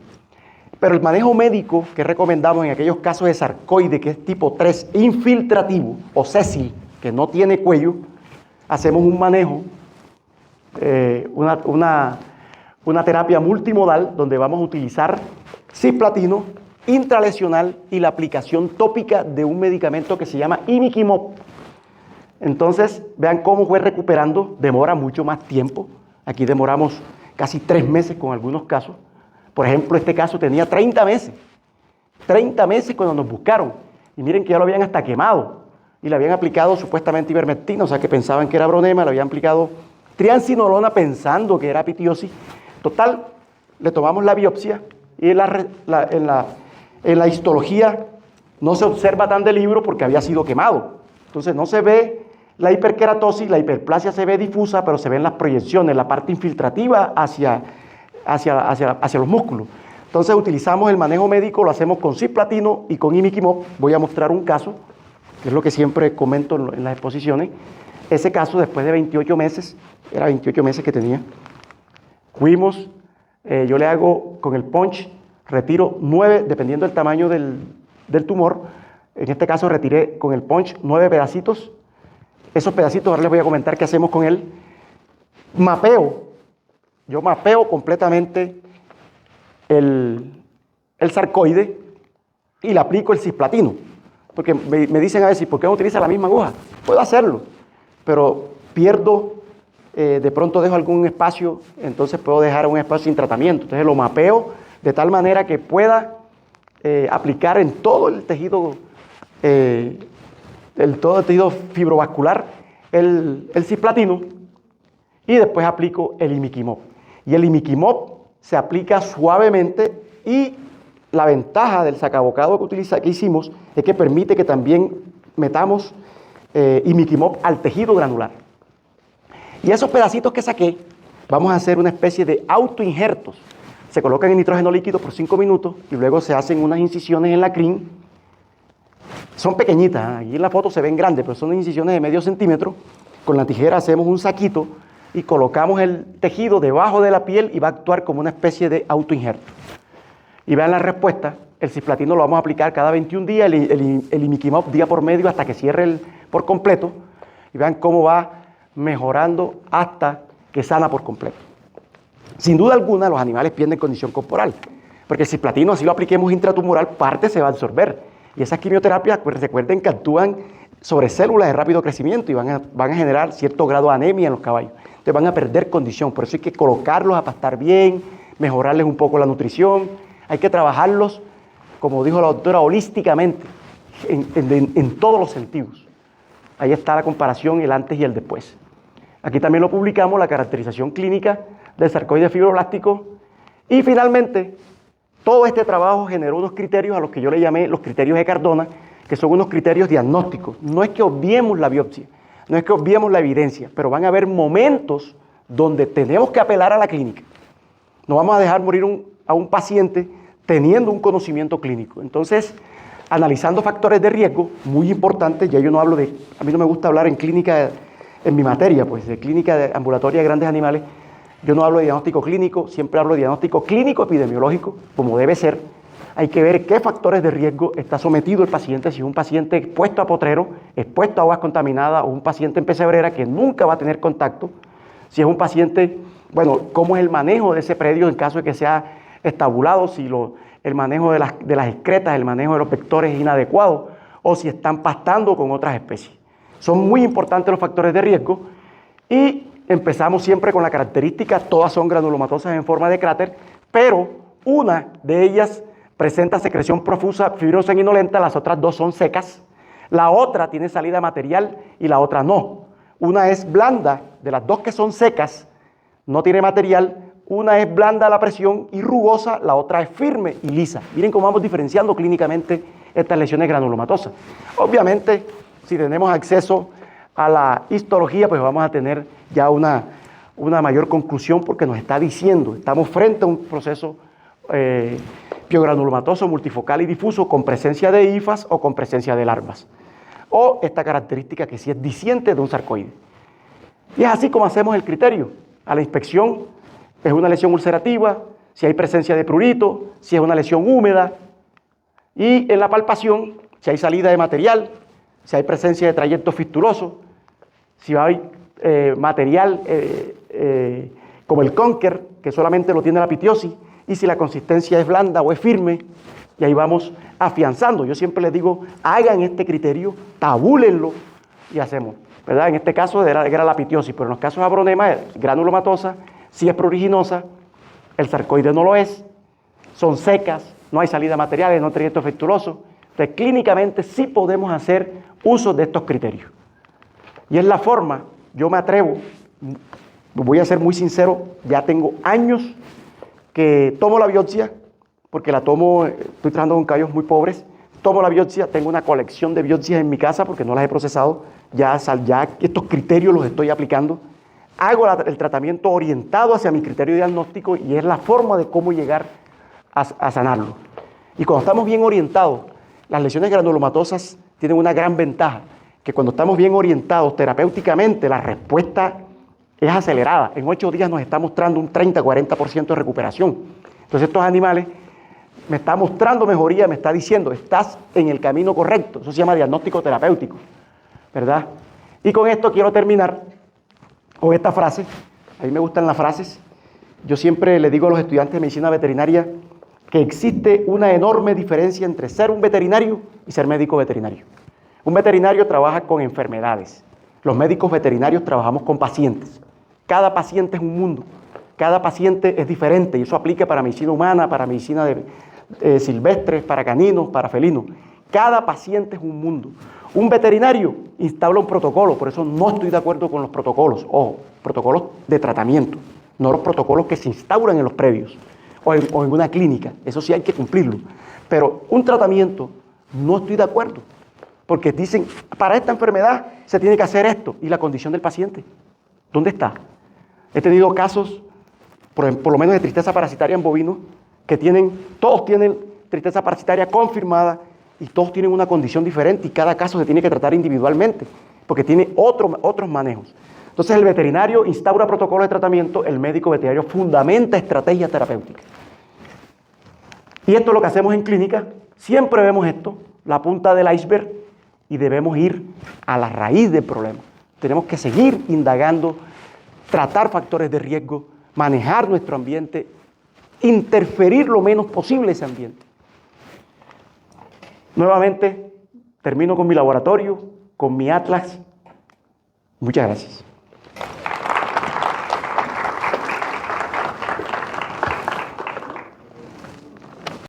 Pero el manejo médico que recomendamos en aquellos casos de sarcoide, que es tipo 3 infiltrativo, o sésil, que no tiene cuello, hacemos un manejo, una terapia multimodal, donde vamos a utilizar cisplatino intralesional y la aplicación tópica de un medicamento que se llama imiquimod. Entonces, vean cómo fue recuperando, demora mucho más tiempo. Aquí demoramos casi 3 meses con algunos casos. Por ejemplo, este caso tenía 30 meses. 30 meses cuando nos buscaron. Y miren que ya lo habían hasta quemado. Y le habían aplicado supuestamente ivermectina, o sea que pensaban que era bronema, le habían aplicado triancinolona pensando que era pitiosis. Total, le tomamos la biopsia y en la histología no se observa tan de libro porque había sido quemado. Entonces no se ve la hiperkeratosis, la hiperplasia se ve difusa, pero se ven las proyecciones, la parte infiltrativa hacia los músculos. Entonces utilizamos el manejo médico, lo hacemos con cisplatino y con imiquimod. Voy a mostrar un caso, que es lo que siempre comento en las exposiciones. Ese caso, después de 28 meses, era 28 meses que tenía, fuimos, yo le hago con el punch, retiro 9, dependiendo del tamaño del tumor. En este caso retiré con el punch 9 pedacitos. Esos pedacitos ahora les voy a comentar qué hacemos con él. Yo mapeo completamente el sarcoide y le aplico el cisplatino. Porque me dicen a veces, ¿por qué no utiliza la misma aguja? Puedo hacerlo, pero pierdo, de pronto dejo algún espacio, entonces puedo dejar un espacio sin tratamiento. Entonces lo mapeo de tal manera que pueda aplicar en todo el tejido, todo el tejido fibrovascular el cisplatino, y después aplico el imiquimod. Y el imiquimod se aplica suavemente, y la ventaja del sacabocado que hicimos es que permite que también metamos imiquimod al tejido granular. Y esos pedacitos que saqué, vamos a hacer una especie de autoinjertos. Se colocan en nitrógeno líquido por 5 minutos y luego se hacen unas incisiones en la crin. Son pequeñitas, ¿eh? Aquí en la foto se ven grandes, pero son incisiones de medio centímetro. Con la tijera hacemos un saquito y colocamos el tejido debajo de la piel y va a actuar como una especie de autoinjerto. Y vean la respuesta. El cisplatino lo vamos a aplicar cada 21 días, el imiquimod día por medio hasta que cierre por completo. Y vean cómo va mejorando hasta que sana por completo. Sin duda alguna, los animales pierden condición corporal, porque el cisplatino, así lo apliquemos intratumoral, parte se va a absorber. Y esas quimioterapias, pues recuerden que actúan sobre células de rápido crecimiento y van a generar cierto grado de anemia en los caballos. Entonces van a perder condición, por eso hay que colocarlos a pastar bien, mejorarles un poco la nutrición, Hay que trabajarlos, como dijo la doctora, holísticamente, en todos los sentidos. Ahí está la comparación, el antes y el después. Aquí también lo publicamos, la caracterización clínica del sarcoide fibroblástico. Y finalmente, todo este trabajo generó unos criterios a los que yo le llamé los criterios de Cardona, que son unos criterios diagnósticos. No es que obviemos la biopsia, no es que obviemos la evidencia, pero van a haber momentos donde tenemos que apelar a la clínica. No vamos a dejar morir a un paciente teniendo un conocimiento clínico. Entonces, analizando factores de riesgo, muy importantes, ya yo no hablo de, a mí no me gusta hablar en clínica, en mi materia, pues de clínica de ambulatoria de grandes animales, yo no hablo de diagnóstico clínico, siempre hablo de diagnóstico clínico epidemiológico, como debe ser. Hay que ver qué factores de riesgo está sometido el paciente, si es un paciente expuesto a potrero, expuesto a aguas contaminadas, o un paciente en pesebrera que nunca va a tener contacto, si es un paciente, bueno, cómo es el manejo de ese predio en caso de que sea estabulado, si el manejo de las excretas, el manejo de los vectores es inadecuado, o si están pastando con otras especies. Son muy importantes los factores de riesgo y empezamos siempre con la característica, todas son granulomatosas en forma de cráter, pero una de ellas presenta secreción profusa fibrosanguinolenta, las otras dos son secas, la otra tiene salida material y la otra no. Una es blanda, de las dos que son secas, no tiene material, una es blanda a la presión y rugosa, la otra es firme y lisa. Miren cómo vamos diferenciando clínicamente estas lesiones granulomatosas. Obviamente, si tenemos acceso a la histología, pues vamos a tener ya una mayor conclusión porque nos está diciendo, estamos frente a un proceso piogranulomatoso multifocal y difuso con presencia de hifas o con presencia de larvas. O esta característica que sí es diciente de un sarcoide. Y es así como hacemos el criterio. A la inspección es una lesión ulcerativa, si hay presencia de prurito, si es una lesión húmeda. Y en la palpación, si hay salida de material, si hay presencia de trayecto fistuloso, si hay material como el cónquer, que solamente lo tiene la pitiosis, y si la consistencia es blanda o es firme, y ahí vamos afianzando. Yo siempre les digo, hagan este criterio, tabúlenlo y hacemos, ¿verdad? En este caso era la pitiosis, pero en los casos de abronema, granulomatosa, si es pruriginosa, el sarcoide no lo es, son secas, no hay salida material, no hay trayecto festuloso. Entonces, clínicamente sí podemos hacer uso de estos criterios. Y es la forma, yo me atrevo, voy a ser muy sincero, ya tengo años que tomo la biopsia, porque la tomo, estoy trabajando con caballos muy pobres, tomo la biopsia, tengo una colección de biopsias en mi casa porque no las he procesado, ya estos criterios los estoy aplicando, hago el tratamiento orientado hacia mi criterio diagnóstico y es la forma de cómo llegar a sanarlo. Y cuando estamos bien orientados, las lesiones granulomatosas tienen una gran ventaja, que cuando estamos bien orientados terapéuticamente, la respuesta es acelerada. En 8 días nos está mostrando un 30-40% de recuperación. Entonces estos animales me están mostrando mejoría, me está diciendo, estás en el camino correcto. Eso se llama diagnóstico terapéutico, ¿verdad? Y con esto quiero terminar con esta frase. A mí me gustan las frases. Yo siempre le digo a los estudiantes de medicina veterinaria que existe una enorme diferencia entre ser un veterinario y ser médico veterinario. Un veterinario trabaja con enfermedades. Los médicos veterinarios trabajamos con pacientes. Cada paciente es un mundo. Cada paciente es diferente y eso aplica para medicina humana, para medicina silvestres, para caninos, para felinos. Cada paciente es un mundo. Un veterinario instaura un protocolo, por eso no estoy de acuerdo con los protocolos. Ojo, protocolos de tratamiento, no los protocolos que se instauran en los predios o en una clínica. Eso sí hay que cumplirlo. Pero un tratamiento no estoy de acuerdo, porque dicen, para esta enfermedad se tiene que hacer esto. ¿Y la condición del paciente? ¿Dónde está? He tenido casos, por lo menos de tristeza parasitaria en bovinos, que todos tienen tristeza parasitaria confirmada y todos tienen una condición diferente y cada caso se tiene que tratar individualmente, porque tiene otros manejos. Entonces el veterinario instaura protocolos de tratamiento, el médico veterinario fundamenta estrategias terapéuticas. Y esto es lo que hacemos en clínica, siempre vemos esto, la punta del iceberg, y debemos ir a la raíz del problema. Tenemos que seguir indagando, tratar factores de riesgo, manejar nuestro ambiente, interferir lo menos posible ese ambiente. Nuevamente, termino con mi laboratorio, con mi atlas. Muchas gracias.